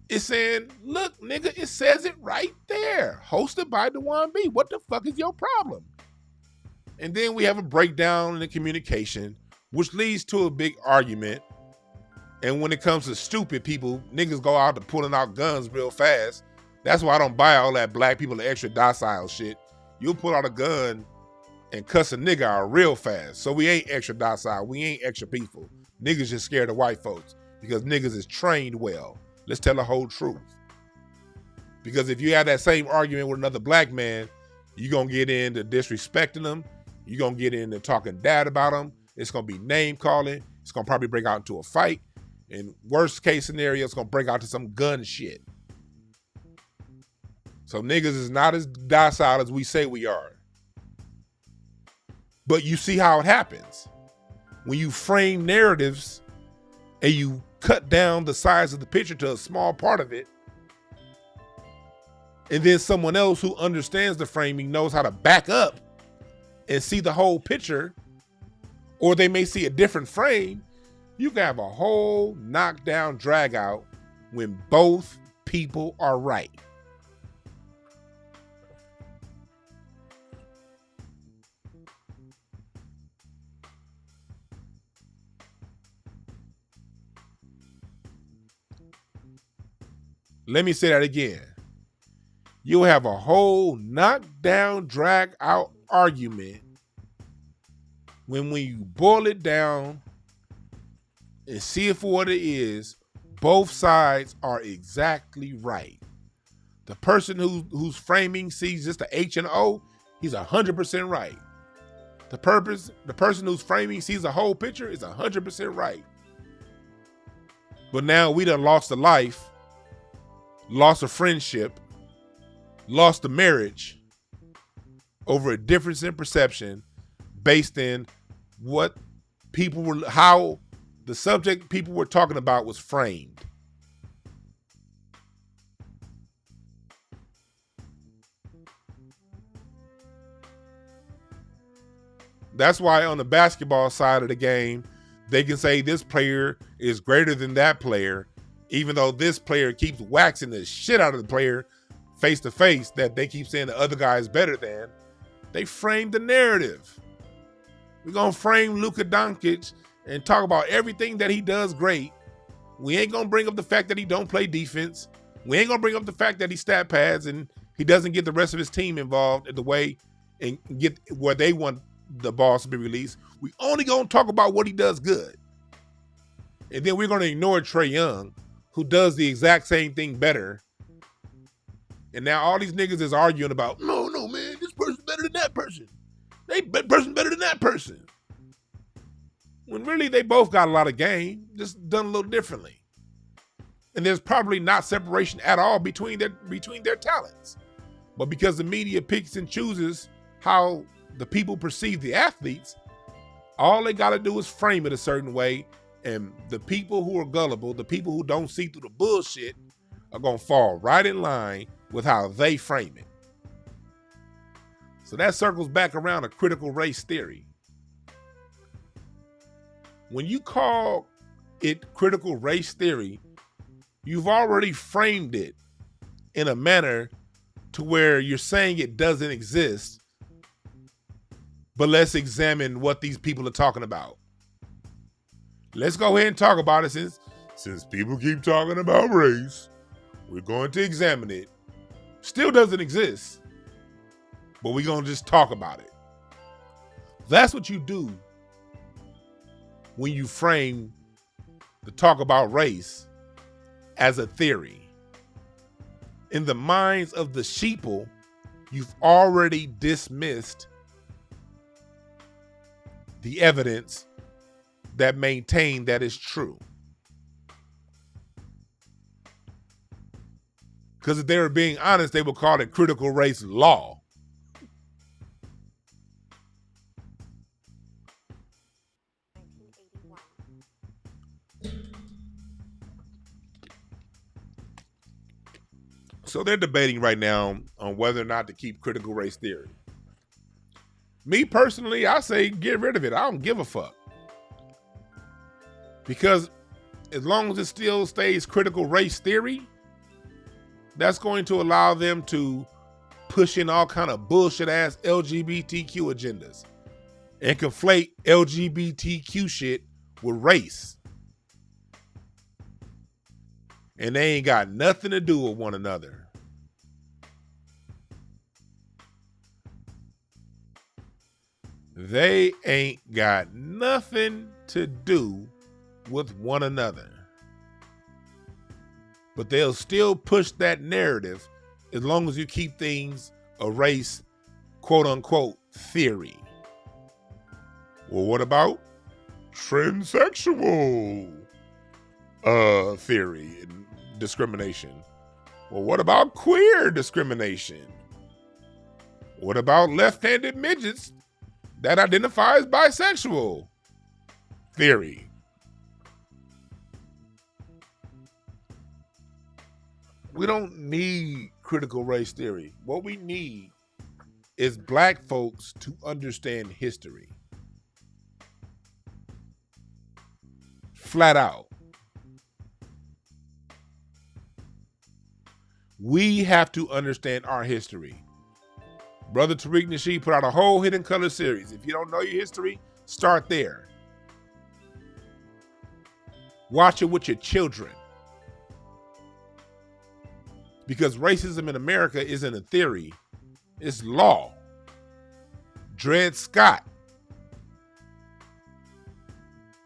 is saying, look, nigga, it says it right there. Hosted by Dwan B. What the fuck is your problem? And then we have a breakdown in the communication, which leads to a big argument. And when it comes to stupid people, niggas go out to pulling out guns real fast. That's why I don't buy all that black people are extra docile shit. You'll pull out a gun and cuss a nigga out real fast. So we ain't extra docile. We ain't extra peaceful. Niggas just scared of white folks because niggas is trained well. Let's tell the whole truth. Because if you have that same argument with another black man, you're going to get into disrespecting them. You're going to get into talking bad about them. It's going to be name calling. It's going to probably break out into a fight. In worst case scenario, it's going to break out to some gun shit. So niggas is not as docile as we say we are. But you see how it happens. When you frame narratives and you cut down the size of the picture to a small part of it, and then someone else who understands the framing knows how to back up and see the whole picture, or they may see a different frame, you can have a whole knockdown drag out when both people are right. Let me say that again. You'll have a whole knockdown, drag out argument when you boil it down and see it for what it is, both sides are exactly right. The person who's framing sees just the H and O, he's 100% right. The person who's framing sees the whole picture is 100% right. But now we done lost a life, lost a friendship, lost a marriage over a difference in perception based in what people were, how the subject people were talking about was framed. That's why on the basketball side of the game, they can say this player is greater than that player, even though this player keeps waxing the shit out of the player face to face that they keep saying the other guy is better than. They framed the narrative. We're going to frame Luka Doncic and talk about everything that he does great. We ain't going to bring up the fact that he don't play defense. We ain't going to bring up the fact that he stat pads and he doesn't get the rest of his team involved in the way and get where they want the balls to be released. We only going to talk about what he does good. And then we're going to ignore Trae Young, who does the exact same thing better. And now all these niggas is arguing about, no, man, this person's better than that person. That person better than that person. When really they both got a lot of game, just done a little differently. And there's probably not separation at all between their talents. But because the media picks and chooses how the people perceive the athletes, all they got to do is frame it a certain way. And the people who are gullible, the people who don't see through the bullshit, are going to fall right in line with how they frame it. So that circles back around to critical race theory. When you call it critical race theory, you've already framed it in a manner to where you're saying it doesn't exist. But let's examine what these people are talking about. Let's go ahead and talk about it since people keep talking about race. We're going to examine it. Still doesn't exist, but we're going to just talk about it. That's what you do when you frame the talk about race as a theory. In the minds of the sheeple, you've already dismissed the evidence that maintain that it's true. Because if they were being honest, they would call it critical race law. So they're debating right now on whether or not to keep critical race theory. Me personally, I say get rid of it. I don't give a fuck. Because as long as it still stays critical race theory, that's going to allow them to push in all kind of bullshit ass LGBTQ agendas and conflate LGBTQ shit with race. And they ain't got nothing to do with one another. They ain't got nothing to do with one another. But they'll still push that narrative as long as you keep things a race, quote unquote, theory. Well, what about transsexual theory and discrimination? Well, what about queer discrimination? What about left-handed midgets that identify as bisexual theory? We don't need critical race theory. What we need is black folks to understand history. Flat out. We have to understand our history. Brother Tariq Nasheed put out a whole Hidden Color series. If you don't know your history, start there. Watch it with your children. Because racism in America isn't a theory, it's law. Dred Scott.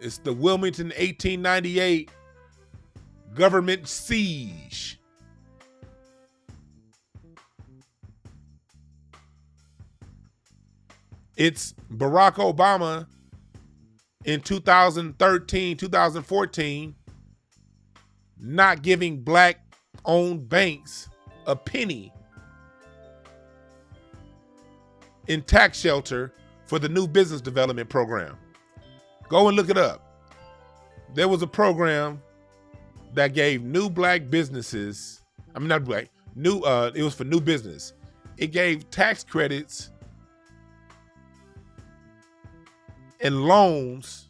It's the Wilmington 1898 government siege. It's Barack Obama in 2013, 2014, not giving black-owned banks a penny in tax shelter for the new business development program. Go and look it up. There was a program that gave new black businesses, it was for new business. It gave tax credits and loans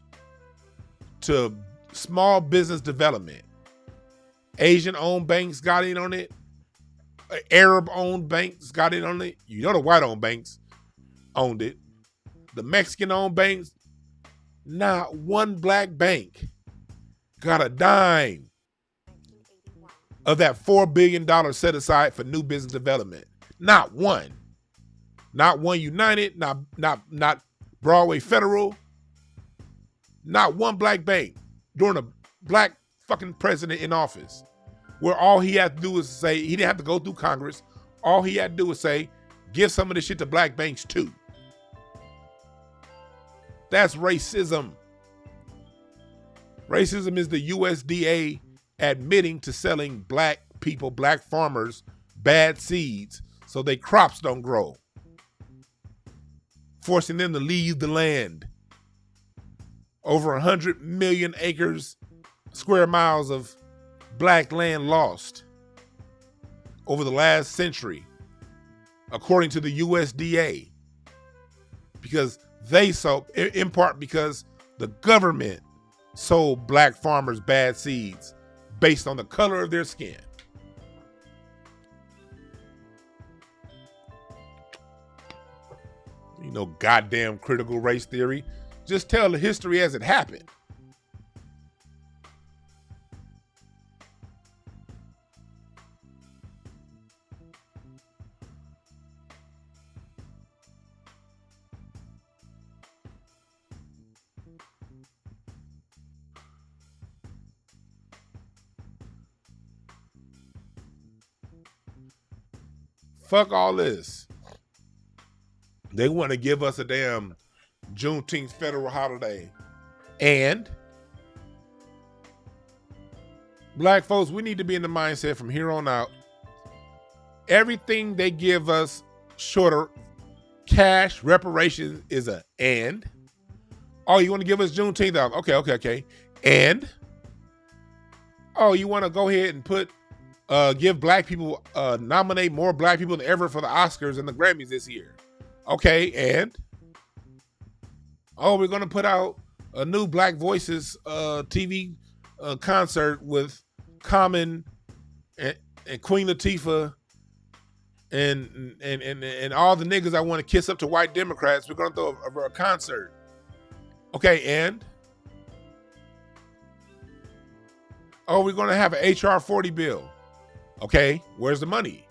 to small business development. Asian-owned banks got in on it. Arab-owned banks got in on it. You know the white-owned banks owned it. The Mexican-owned banks, not one black bank got a dime of that $4 billion set aside for new business development. Not one. Not one United, not Broadway Federal, not one black bank during a black fucking president in office, where all he had to do was say, he didn't have to go through Congress. All he had to do was say, give some of this shit to black banks too. That's racism. Racism is the USDA admitting to selling black people, black farmers, bad seeds so their crops don't grow, forcing them to leave the land. Over 100 million acres, square miles of black land lost over the last century, according to the USDA, because they sold, in part because the government sold black farmers bad seeds based on the color of their skin. You know, goddamn critical race theory. Just tell the history as it happened. Fuck all this. They want to give us a damn Juneteenth federal holiday And black folks, we need to be in the mindset from here on out. Everything they give us short of cash reparations is a and. Oh, you want to give us Juneteenth off? Okay. And oh, you want to go ahead and give black people, nominate more black people than ever for the Oscars and the Grammys this year. Okay, and oh, we're going to put out a new Black Voices TV concert with Common and Queen Latifah and all the niggas I want to kiss up to white Democrats. We're going to throw a concert. Okay, and oh, we're going to have an HR 40 bill. Okay, where's the money?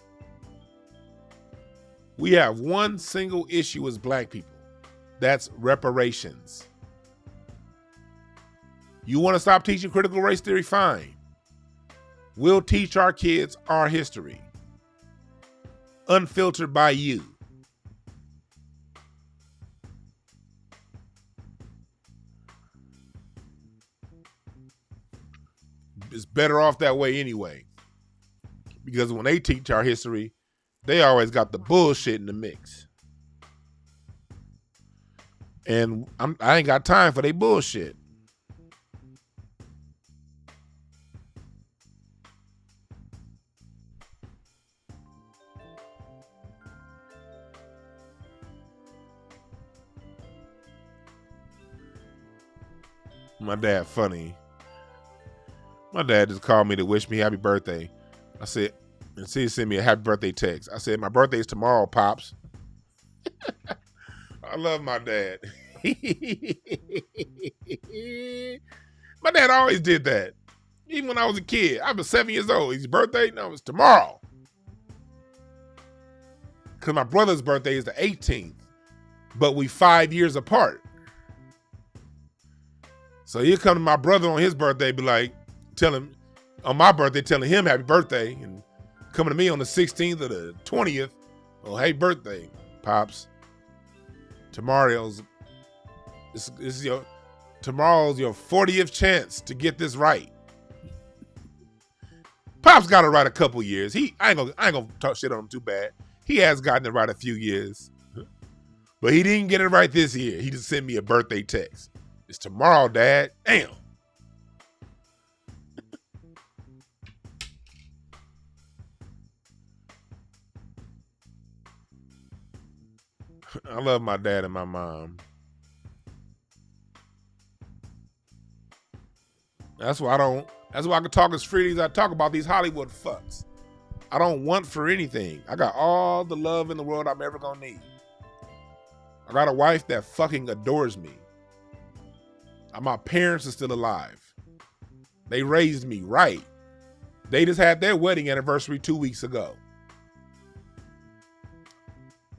We have one single issue as black people. That's reparations. You want to stop teaching critical race theory? Fine. We'll teach our kids our history. Unfiltered by you. It's better off that way anyway. Because when they teach our history, they always got the bullshit in the mix. And I ain't got time for their bullshit. My dad funny. My dad just called me to wish me happy birthday. I said, and he sent me a happy birthday text. I said, my birthday's tomorrow, Pops. I love my dad. My dad always did that. Even when I was a kid. I was 7 years old. His birthday, no, it's tomorrow. Because my brother's birthday is the 18th. But we 5 years apart. So he'll come to my brother on his birthday, be like, on my birthday, telling him happy birthday, and coming to me on the 16th or the 20th, oh, hey, birthday, Pops. Tomorrow's your 40th chance to get this right. Pops got it right a couple years. I ain't gonna talk shit on him too bad. He has gotten it right a few years, but he didn't get it right this year. He just sent me a birthday text. It's tomorrow, Dad. Damn. I love my dad and my mom. That's why I can talk as freely as I talk about these Hollywood fucks. I don't want for anything. I got all the love in the world I'm ever gonna need. I got a wife that fucking adores me. My parents are still alive. They raised me right. They just had their wedding anniversary 2 weeks ago.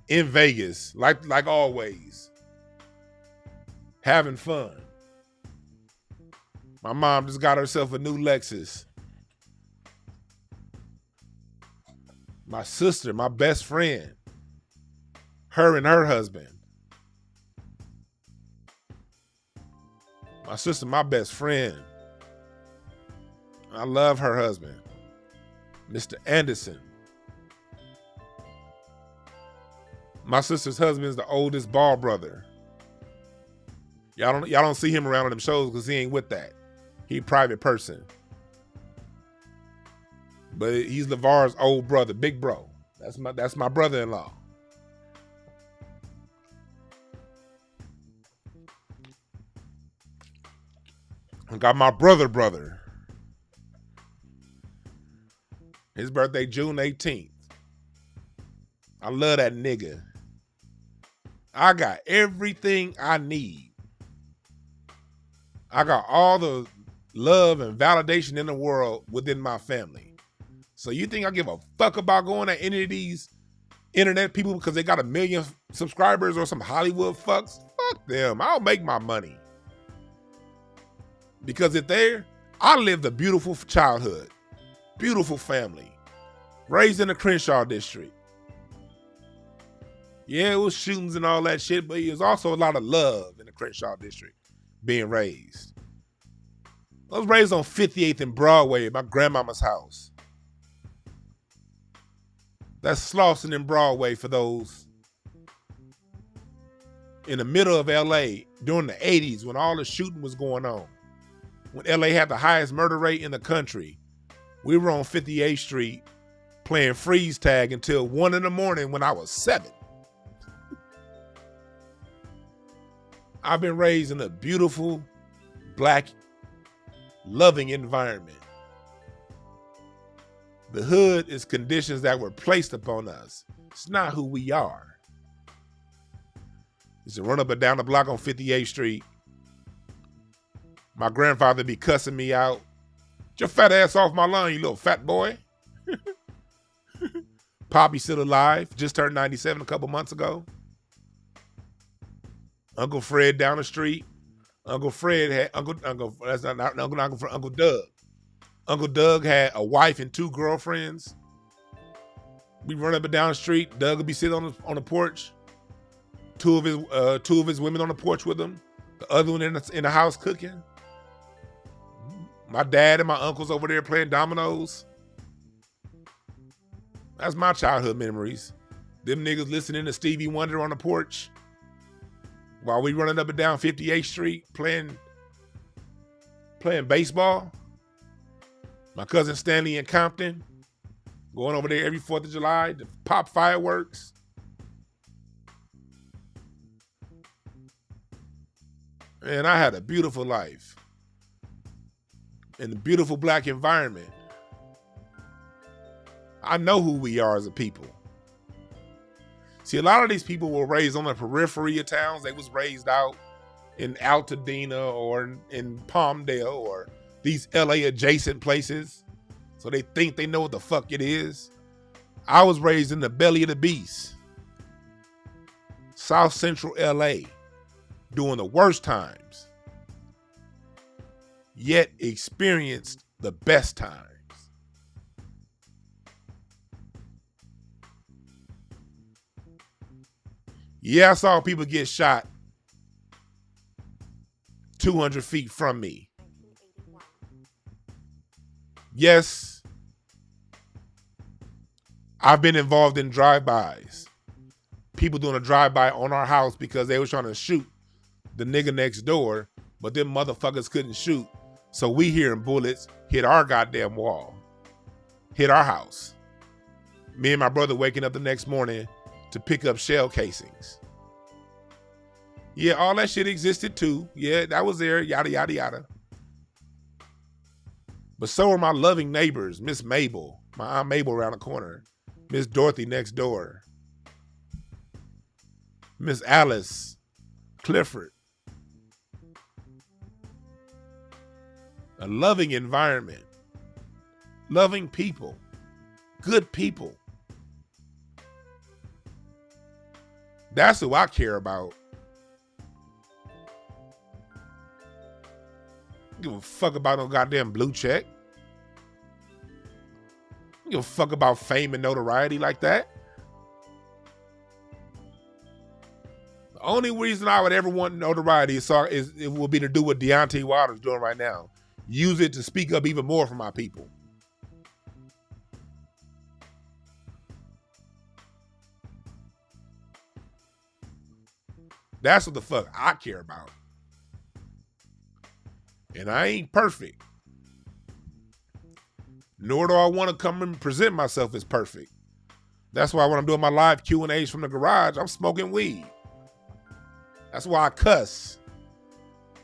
In Vegas, like always. Having fun. My mom just got herself a new Lexus. My sister, my best friend. Her and her husband. My sister, my best friend. I love her husband, Mr. Anderson. My sister's husband is the oldest ball brother. Y'all don't see him around on them shows because he ain't with that. He a private person. But he's LeVar's old brother, big bro. That's my brother-in-law. I got my brother. His birthday, June 18th. I love that nigga. I got everything I need. I got all the love and validation in the world within my family. So you think I give a fuck about going at any of these internet people because they got 1 million subscribers or some Hollywood fucks? Fuck them. I'll make my money. Because I lived a beautiful childhood, beautiful family, raised in the Crenshaw district. Yeah, it was shootings and all that shit, but it was also a lot of love in the Crenshaw district. being raised. I was raised on 58th and Broadway at my grandmama's house. That's Slauson and Broadway for those in the middle of LA during the 80s when all the shooting was going on. When LA had the highest murder rate in the country, we were on 58th Street playing freeze tag until 1 in the morning when I was 7. I've been raised in a beautiful, black, loving environment. The hood is conditions that were placed upon us. It's not who we are. Used to run up and down the block on 58th Street. My grandfather be cussing me out. Get your fat ass off my lawn, you little fat boy. Poppy still alive, just turned 97 a couple months ago. Uncle Fred down the street. Uncle Fred had Uncle Doug. Uncle Doug had a wife and 2 girlfriends. We run up and down the street. Doug would be sitting on the porch. Two of his women on the porch with him. The other one in the house cooking. My dad and my uncles over there playing dominoes. That's my childhood memories. Them niggas listening to Stevie Wonder on the porch while we running up and down 58th Street playing baseball. My cousin Stanley in Compton, going over there every 4th of July to pop fireworks. Man, I had a beautiful life in a beautiful black environment. I know who we are as a people. See, a lot of these people were raised on the periphery of towns. They was raised out in Altadena or in Palmdale or these LA adjacent places. So they think they know what the fuck it is. I was raised in the belly of the beast. South Central LA, during the worst times, yet experienced the best times. Yeah, I saw people get shot 200 feet from me. Yes, I've been involved in drive-bys. People doing a drive-by on our house because they were trying to shoot the nigga next door, but them motherfuckers couldn't shoot. So we hearing bullets hit our goddamn wall, hit our house. Me and my brother waking up the next morning to pick up shell casings. Yeah, all that shit existed too. Yeah, that was there, yada, yada, yada. But so are my loving neighbors, Miss Mabel, my Aunt Mabel around the corner, Miss Dorothy next door, Miss Alice, Clifford. A loving environment, loving people, good people. That's who I care about. I don't give a fuck about no goddamn blue check. I don't give a fuck about fame and notoriety like that. The only reason I would ever want notoriety is it will be to do what Deontay Wilder's doing right now. Use it to speak up even more for my people. That's what the fuck I care about. And I ain't perfect. Nor do I want to come and present myself as perfect. That's why when I'm doing my live Q&As from the garage, I'm smoking weed. That's why I cuss.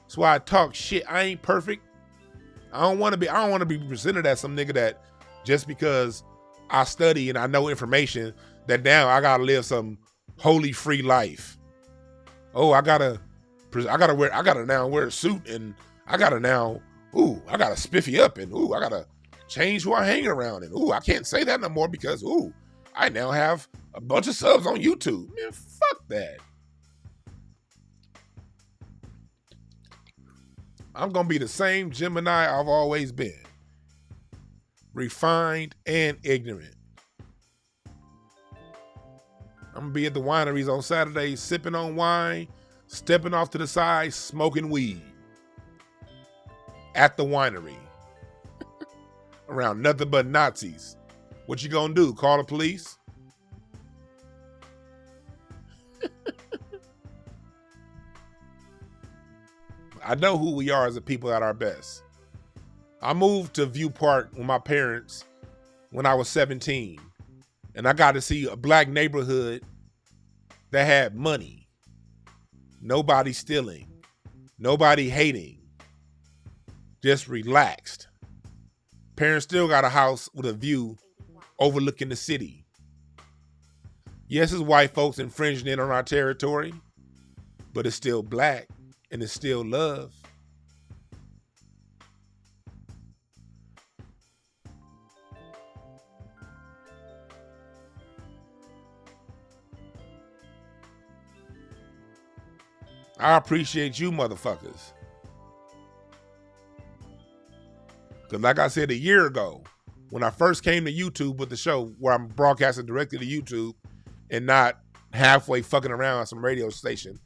That's why I talk shit. I ain't perfect. I don't want to be presented as some nigga that just because I study and I know information that now I gotta live some holy free life. Oh, I gotta now wear a suit and I gotta spiffy up and I gotta change who I hang around and I can't say that no more because I now have a bunch of subs on YouTube. Man, fuck that. I'm gonna be the same Gemini I've always been. Refined and ignorant. I'm gonna be at the wineries on Saturday, sipping on wine, stepping off to the side, smoking weed. at the winery around nothing but Nazis. What you gonna do? Call the police? I know who we are as a people at our best. I moved to View Park with my parents when I was 17, and I got to see a black neighborhood that had money. Nobody stealing, nobody hating, just relaxed. Parents still got a house with a view overlooking the city. Yes, it's white folks infringing in on our territory, but it's still black and it's still love. I appreciate you motherfuckers. Because like I said a year ago, when I first came to YouTube with the show where I'm broadcasting directly to YouTube and not halfway fucking around on some radio station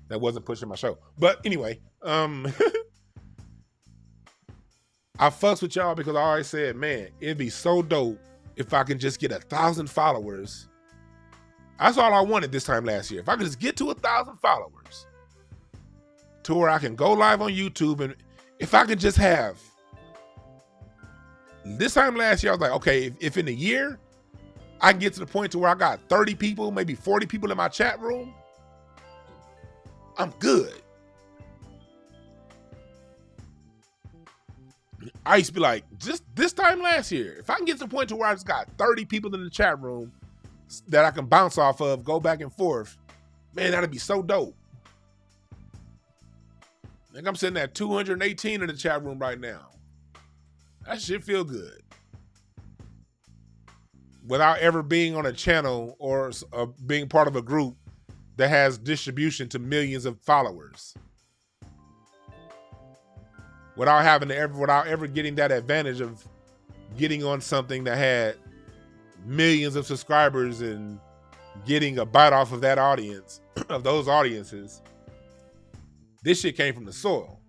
that wasn't pushing my show. But anyway, I fucks with y'all because I always said, man, it'd be so dope if I can just get 1,000 followers. That's all I wanted this time last year. If I could just get to 1,000 followers to where I can go live on YouTube, and if I could just have, this time last year, I was like, okay, if in a year, I can get to the point to where I got 30 people, maybe 40 people in my chat room, I'm good. I used to be like, just this time last year, if I can get to the point to where I just got 30 people in the chat room that I can bounce off of, go back and forth, man, that'd be so dope. Like I'm sitting at 218 in the chat room right now. That shit feel good. Without ever being on a channel or being part of a group that has distribution to millions of followers. Without ever getting that advantage of getting on something that had millions of subscribers and getting a bite off of that audience, of those audiences. This shit came from the soil.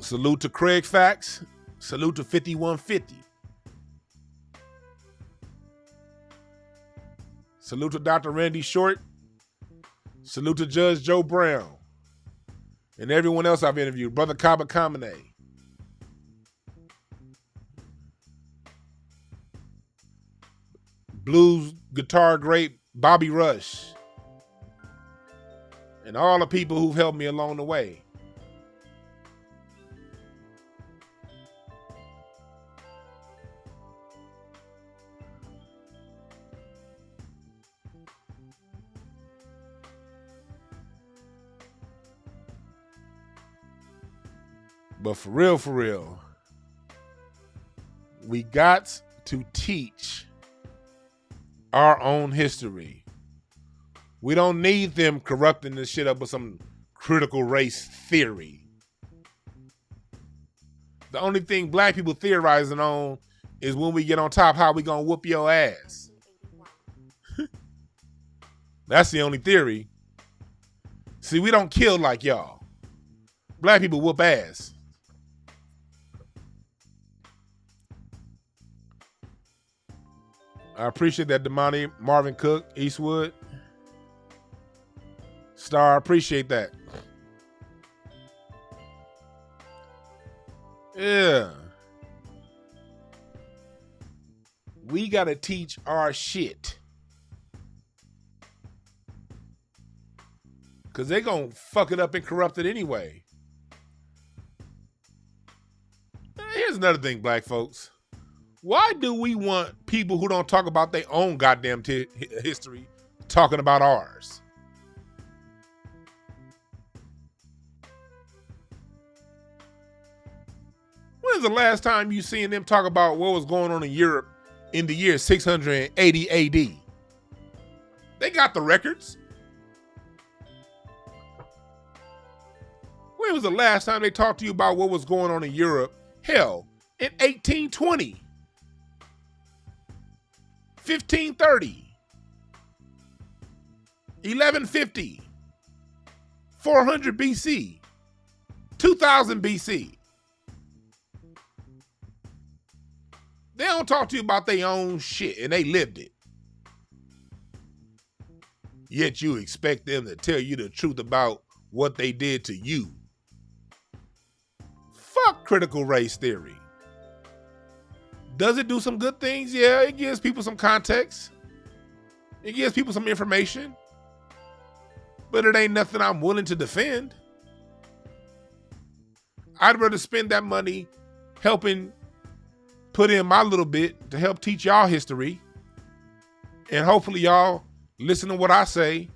Salute to Craig Facts. Salute to 5150. Salute to Dr. Randy Short. Salute to Judge Joe Brown. And everyone else I've interviewed. Brother Kaba Kamene. Blues guitar great Bobby Rush. And all the people who've helped me along the way. But for real, we got to teach our own history. We don't need them corrupting this shit up with some critical race theory. The only thing black people theorizing on is when we get on top, how we gonna whoop your ass. That's the only theory. See, we don't kill like y'all. Black people whoop ass. I appreciate that, Damani, Marvin Cook, Eastwood. Star, I appreciate that. Yeah. We got to teach our shit. Because they're going to fuck it up and corrupt it anyway. Here's another thing, black folks. Why do we want people who don't talk about their own goddamn history talking about ours? When's the last time you seen them talk about what was going on in Europe in the year 680 AD? They got the records. When was the last time they talked to you about what was going on in Europe? Hell, in 1820. 1530, 1150, 400 BC, 2000 BC. They don't talk to you about their own shit, and they lived it. Yet you expect them to tell you the truth about what they did to you. Fuck critical race theory. Does it do some good things? Yeah, it gives people some context. It gives people some information. But it ain't nothing I'm willing to defend. I'd rather spend that money helping put in my little bit to help teach y'all history. And hopefully y'all listen to what I say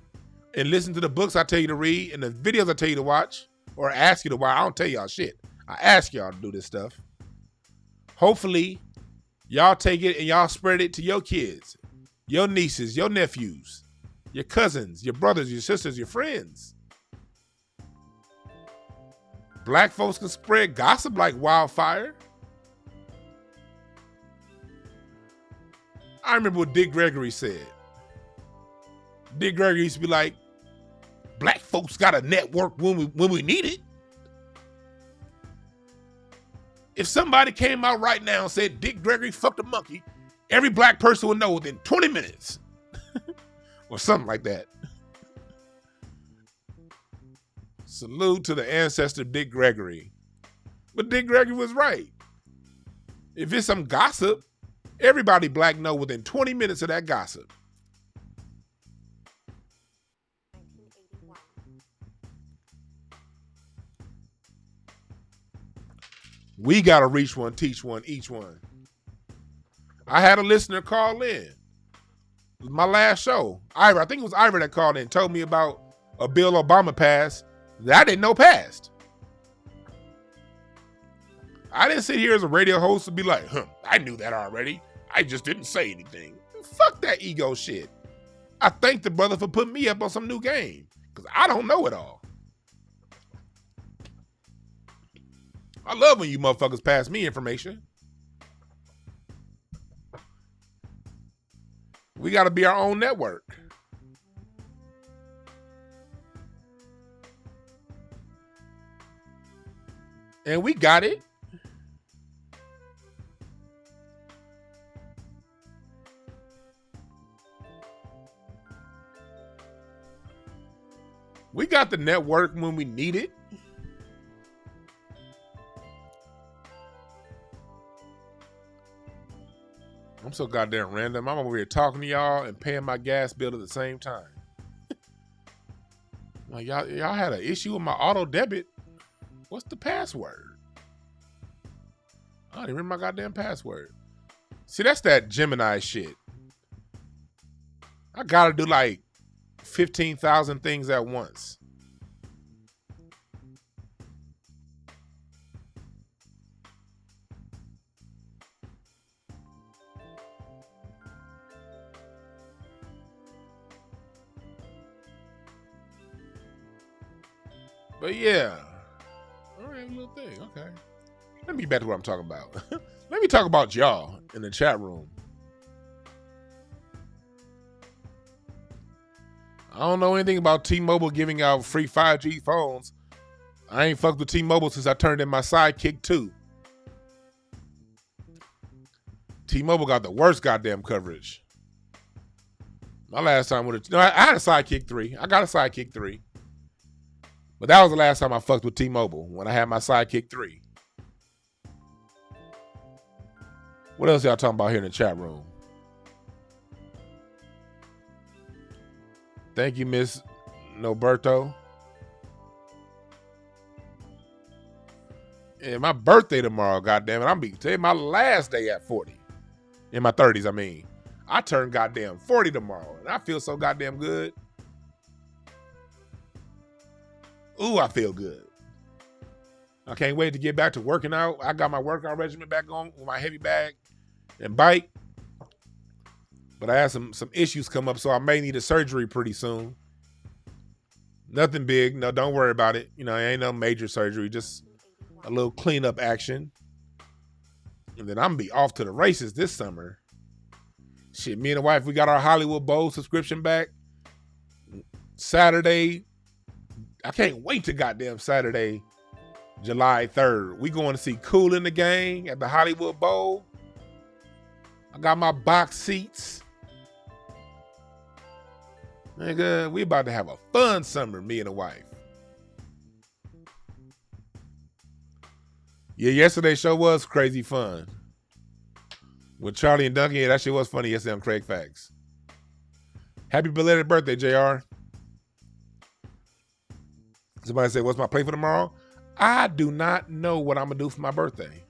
and listen to the books I tell you to read and the videos I tell you to watch or ask you to watch. I don't tell y'all shit. I ask y'all to do this stuff. Hopefully y'all take it and y'all spread it to your kids, your nieces, your nephews, your cousins, your brothers, your sisters, your friends. Black folks can spread gossip like wildfire. I remember what Dick Gregory said. Dick Gregory used to be like, black folks got a network when we need it. If somebody came out right now and said Dick Gregory fucked a monkey, every black person would know within 20 minutes. Or something like that. Salute to the ancestor Dick Gregory. But Dick Gregory was right. If it's some gossip, everybody black know within 20 minutes of that gossip. We got to reach one, teach one, each one. I had a listener call in. It was my last show. Ira, I think it was Ira that called in and told me about a bill Obama passed that I didn't know passed. I didn't sit here as a radio host and be like, I knew that already. I just didn't say anything. Fuck that ego shit. I thank the brother for putting me up on some new game because I don't know it all. I love when you motherfuckers pass me information. We got to be our own network. And we got it. We got the network when we need it. I'm so goddamn random. I'm over here talking to y'all and paying my gas bill at the same time. Like y'all had an issue with my auto debit. What's the password? I don't even remember my goddamn password. See, that's that Gemini shit. I gotta do like 15,000 things at once. But yeah. All right, little thing. Okay. Let me get back to what I'm talking about. Let me talk about y'all in the chat room. I don't know anything about T-Mobile giving out free 5G phones. I ain't fucked with T-Mobile since I turned in my Sidekick 2. T-Mobile got the worst goddamn coverage. My last time with I had a Sidekick 3. I got a Sidekick 3. But that was the last time I fucked with T-Mobile, when I had my Sidekick 3. What else y'all talking about here in the chat room? Thank you, Miss Noberto. Yeah, my birthday tomorrow, goddammit. I'm being today my last day at 40. In my 30s, I mean. I turn goddamn 40 tomorrow, and I feel so goddamn good. Ooh, I feel good. I can't wait to get back to working out. I got my workout regimen back on with my heavy bag and bike. But I had some issues come up, so I may need a surgery pretty soon. Nothing big. No, don't worry about it. You know, it ain't no major surgery. Just a little cleanup action. And then I'm going to be off to the races this summer. Shit, me and the wife, we got our Hollywood Bowl subscription back. Saturday. I can't wait to goddamn Saturday July 3rd. We going to see Kool and the Gang at the Hollywood Bowl. I got my box seats. Nigga, we about to have a fun summer, me and the wife. Yeah, yesterday's show was crazy fun. With Charlie and Duncan, yeah, that shit was funny yesterday on Craig Facts. Happy belated birthday, JR. Somebody said, what's my play for tomorrow? I do not know what I'm going to do for my birthday.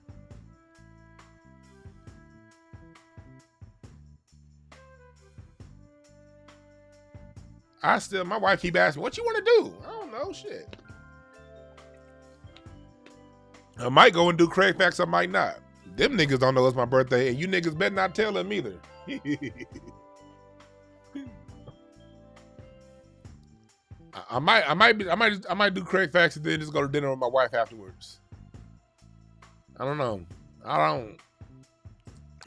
My wife keep asking, what you want to do? I don't know, shit. I might go and do Craig Facts, I might not. Them niggas don't know it's my birthday, and you niggas better not tell them either. I might do Craig Facts and then just go to dinner with my wife afterwards. I don't know. I'm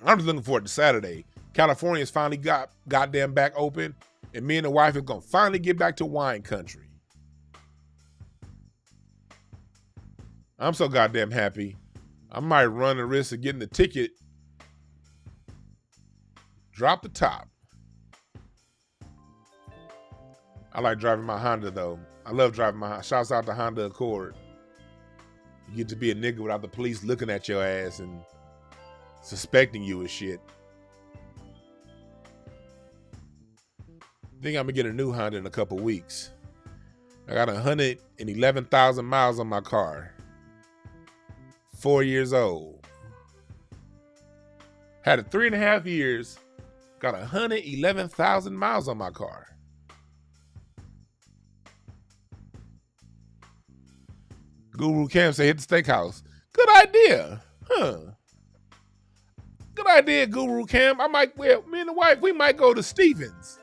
just looking forward to Saturday. California's finally got goddamn back open, and me and the wife are gonna finally get back to wine country. I'm so goddamn happy. I might run the risk of getting the ticket. Drop the top. I like driving my Honda though. I love driving my Honda. Shouts out to Honda Accord. You get to be a nigga without the police looking at your ass and suspecting you as shit. I think I'm gonna get a new Honda in a couple weeks. I got 111,000 miles on my car. 4 years old. Had it 3.5 years. Got 111,000 miles on my car. Guru Cam said hit the steakhouse. Good idea. Huh. Good idea, Guru Cam. Me and the wife, we might go to Stevens.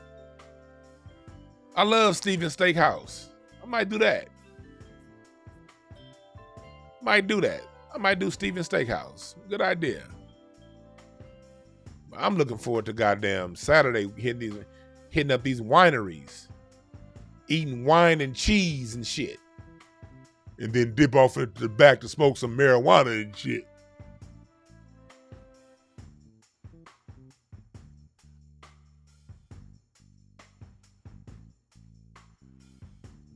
I love Stevens Steakhouse. I might do that. I might do Stevens Steakhouse. Good idea. I'm looking forward to goddamn Saturday hitting up these wineries, eating wine and cheese and shit, and then dip off into the back to smoke some marijuana and shit.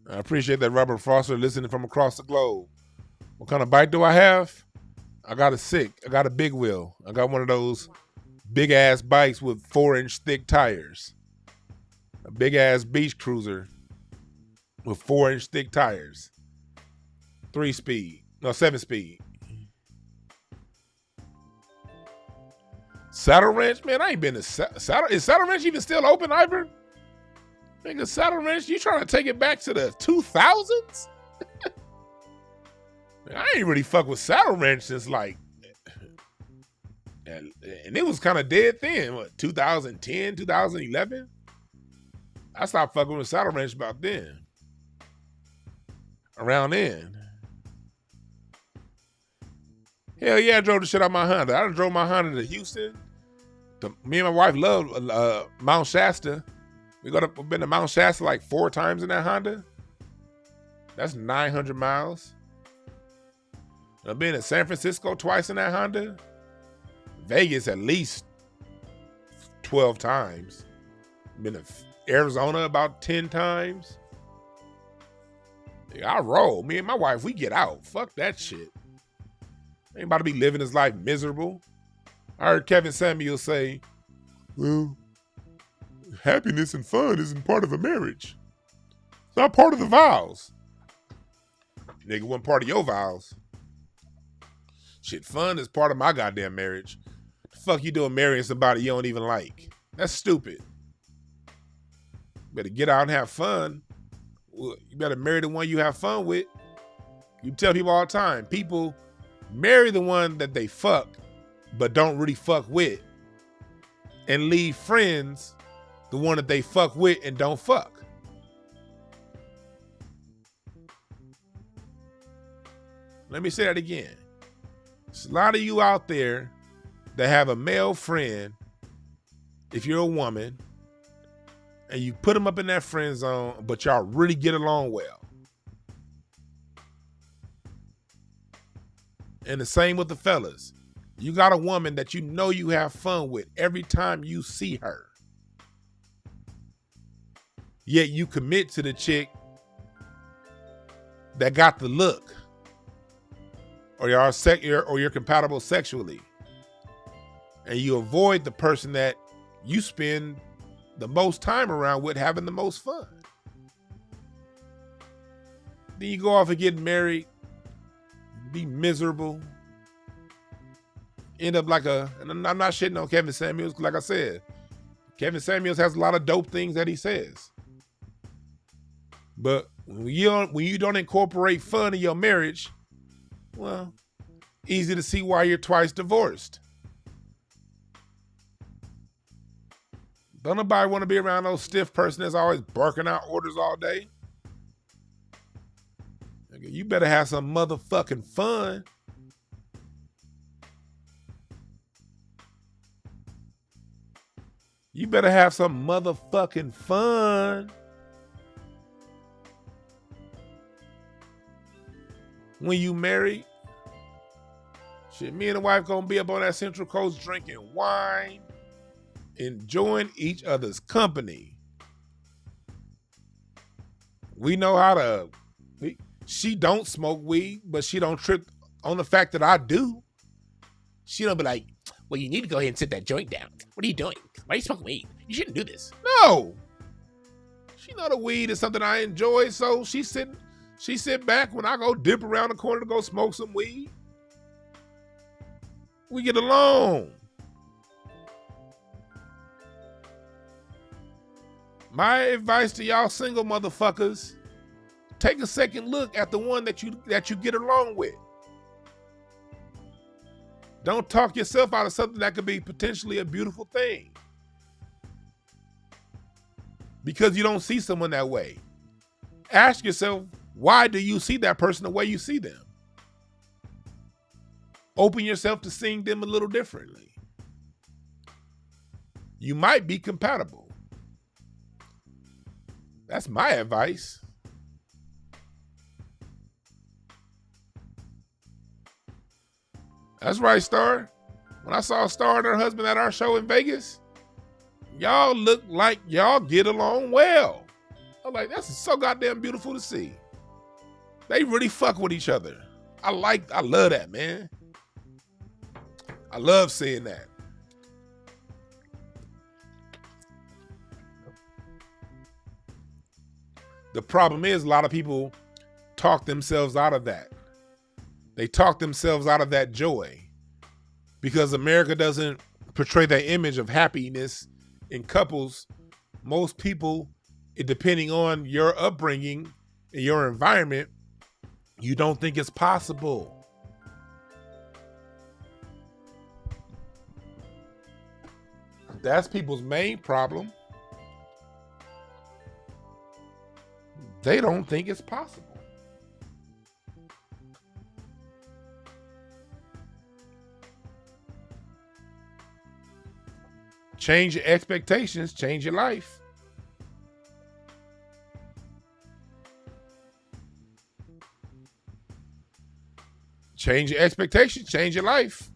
I appreciate that, Robert Foster, listening from across the globe. What kind of bike do I have? I got a big wheel. I got one of those big ass bikes with 4-inch thick tires. A big ass beach cruiser with 4-inch thick tires. 7-speed. Saddle Ranch, man, I ain't been to Saddle. Is Saddle Ranch even still open, Ivor? Nigga, Saddle Ranch, you trying to take it back to the 2000s? I ain't really fuck with Saddle Ranch since like, and it was kind of dead then. What, 2010, 2011? I stopped fucking with Saddle Ranch about then. Around then. Hell yeah, I drove the shit out my Honda. I done drove my Honda to Houston. Me and my wife love Mount Shasta. We've been to Mount Shasta like 4 times in that Honda. That's 900 miles. I've been to San Francisco twice in that Honda. Vegas at least 12 times. Been to Arizona about 10 times. I roll. Me and my wife, we get out. Fuck that shit. Ain't about to be living his life miserable. I heard Kevin Samuel say, well, happiness and fun isn't part of a marriage. It's not part of the vows. Nigga, wasn't part of your vows. Shit, fun is part of my goddamn marriage. The fuck you doing marrying somebody you don't even like? That's stupid. Better get out and have fun. You better marry the one you have fun with. You tell people all the time, people marry the one that they fuck, but don't really fuck with, and leave friends the one that they fuck with and don't fuck. Let me say that again. There's a lot of you out there that have a male friend, if you're a woman, and you put them up in that friend zone, but y'all really get along well. And the same with the fellas. You got a woman that you know you have fun with every time you see her. Yet you commit to the chick that got the look, or you're compatible sexually, and you avoid the person that you spend the most time around with, having the most fun. Then you go off and get married, be miserable, end up like and I'm not shitting on Kevin Samuels, like I said, Kevin Samuels has a lot of dope things that he says. But when you don't incorporate fun in your marriage, well, easy to see why you're twice divorced. Don't nobody want to be around no stiff person that's always barking out orders all day. You better have some motherfucking fun. You better have some motherfucking fun. When you married, shit, me and the wife gonna be up on that Central Coast drinking wine, enjoying each other's company. We know how to. She don't smoke weed, but she don't trip on the fact that I do. She don't be like, well, you need to go ahead and sit that joint down. What are you doing? Why are you smoking weed? You shouldn't do this. No. She know the weed is something I enjoy, so she sit back when I go dip around the corner to go smoke some weed. We get along. My advice to y'all single motherfuckers, take a second look at the one that you get along with. Don't talk yourself out of something that could be potentially a beautiful thing, because you don't see someone that way. Ask yourself, why do you see that person the way you see them? Open yourself to seeing them a little differently. You might be compatible. That's my advice. That's right, Star. When I saw Star and her husband at our show in Vegas, y'all look like y'all get along well. I'm like, that's so goddamn beautiful to see. They really fuck with each other. I love that, man. I love seeing that. The problem is a lot of people talk themselves out of that. They talk themselves out of that joy because America doesn't portray that image of happiness in couples. Most people, depending on your upbringing and your environment, you don't think it's possible. That's people's main problem. They don't think it's possible. Change your expectations, change your life. Change your expectations, change your life.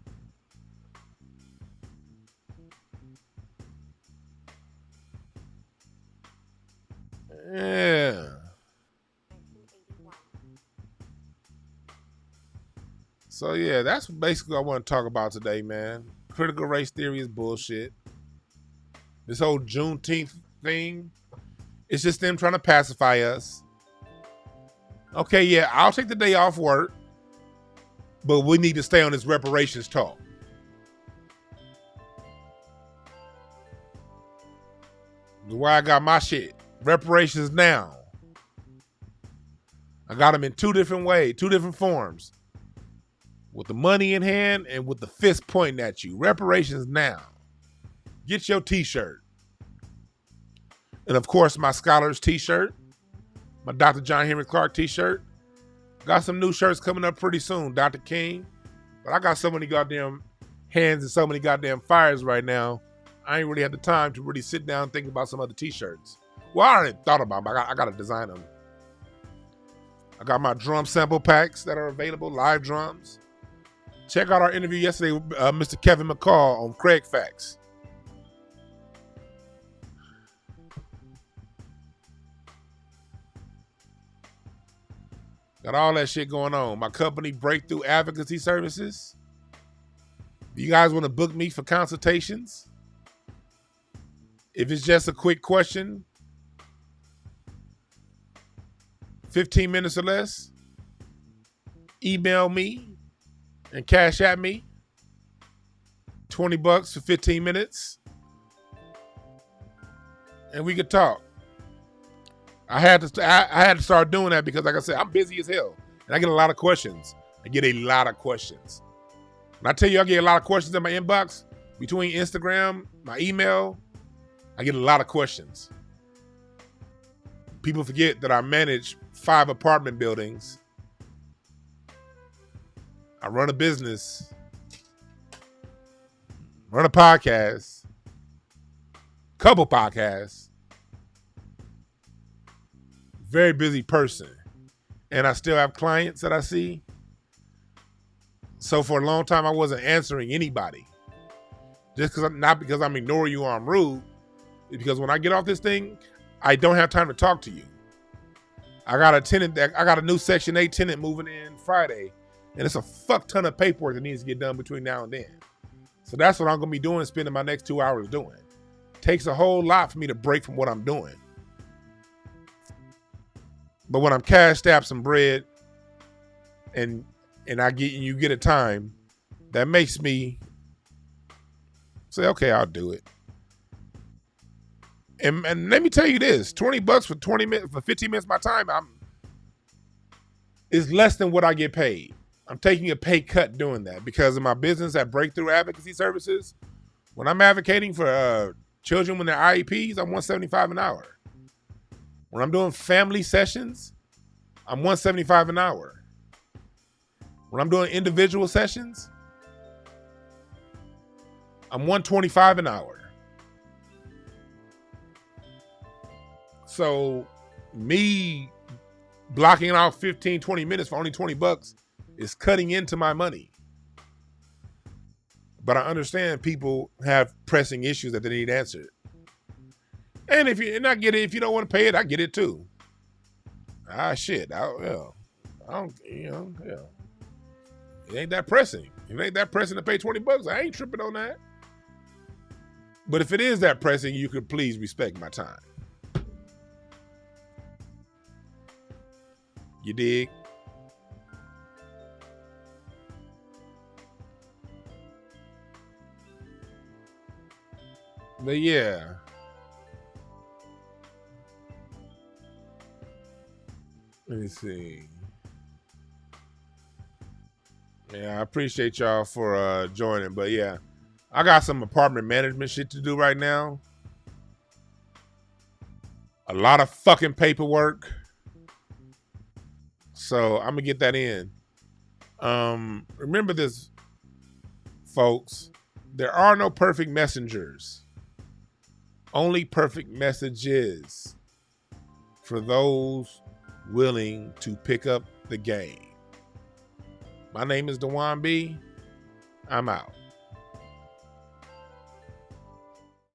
Yeah. So yeah, that's basically what I want to talk about today, man. Critical race theory is bullshit. This whole Juneteenth thing, it's just them trying to pacify us. Okay, yeah, I'll take the day off work, but we need to stay on this reparations talk. That's why I got my shit. Reparations now. I got them in two different ways, two different forms. With the money in hand and with the fist pointing at you. Reparations now. Get your t-shirt. And of course, my Scholars t-shirt. My Dr. John Henry Clark t-shirt. Got some new shirts coming up pretty soon, Dr. King. But I got so many goddamn hands and so many goddamn fires right now. I ain't really had the time to really sit down and think about some other t-shirts. Well, I already thought about them. I got to design them. I got my drum sample packs that are available, live drums. Check out our interview yesterday with Mr. Kevin McCall on Craig Facts. Got all that shit going on. My company, Breakthrough Advocacy Services. If you guys want to book me for consultations, if it's just a quick question, 15 minutes or less, email me and cash at me. $20 for 15 minutes. And we could talk. I had to start doing that because, like I said, I'm busy as hell. And I get a lot of questions. When I tell you I get a lot of questions in my inbox, between Instagram, my email, I get a lot of questions. People forget that I manage 5 apartment buildings. I run a business, run a podcast, couple podcasts. Very busy person. And I still have clients that I see. So for a long time, I wasn't answering anybody. Not because I'm ignoring you or I'm rude. It's because when I get off this thing, I don't have time to talk to you. I got a new Section 8 tenant moving in Friday. And it's a fuck ton of paperwork that needs to get done between now and then. So that's what I'm going to be doing, spending my next 2 hours doing. Takes a whole lot for me to break from what I'm doing. But when I'm cashed out some bread and you get a time, that makes me say, okay, I'll do it. And let me tell you this, $20 for 20 minutes, for 15 minutes of my time, is less than what I get paid. I'm taking a pay cut doing that because of my business at Breakthrough Advocacy Services. When I'm advocating for children when they're IEPs, I'm $175 an hour. When I'm doing family sessions, I'm $175 an hour. When I'm doing individual sessions, I'm $125 an hour. So me blocking out 15, 20 minutes for only $20 is cutting into my money. But I understand people have pressing issues that they need answered. And if you not get it, if you don't want to pay it, I get it too. Shit. I don't, yeah. It ain't that pressing. If it ain't that pressing to pay $20, I ain't tripping on that. But if it is that pressing, you could please respect my time. You dig? But yeah. Let me see. Yeah, I appreciate y'all for joining. But yeah, I got some apartment management shit to do right now. A lot of fucking paperwork. So I'm gonna get that in. Remember this, folks. There are no perfect messengers. Only perfect messages for those willing to pick up the game. My name is Dwan B. I'm out.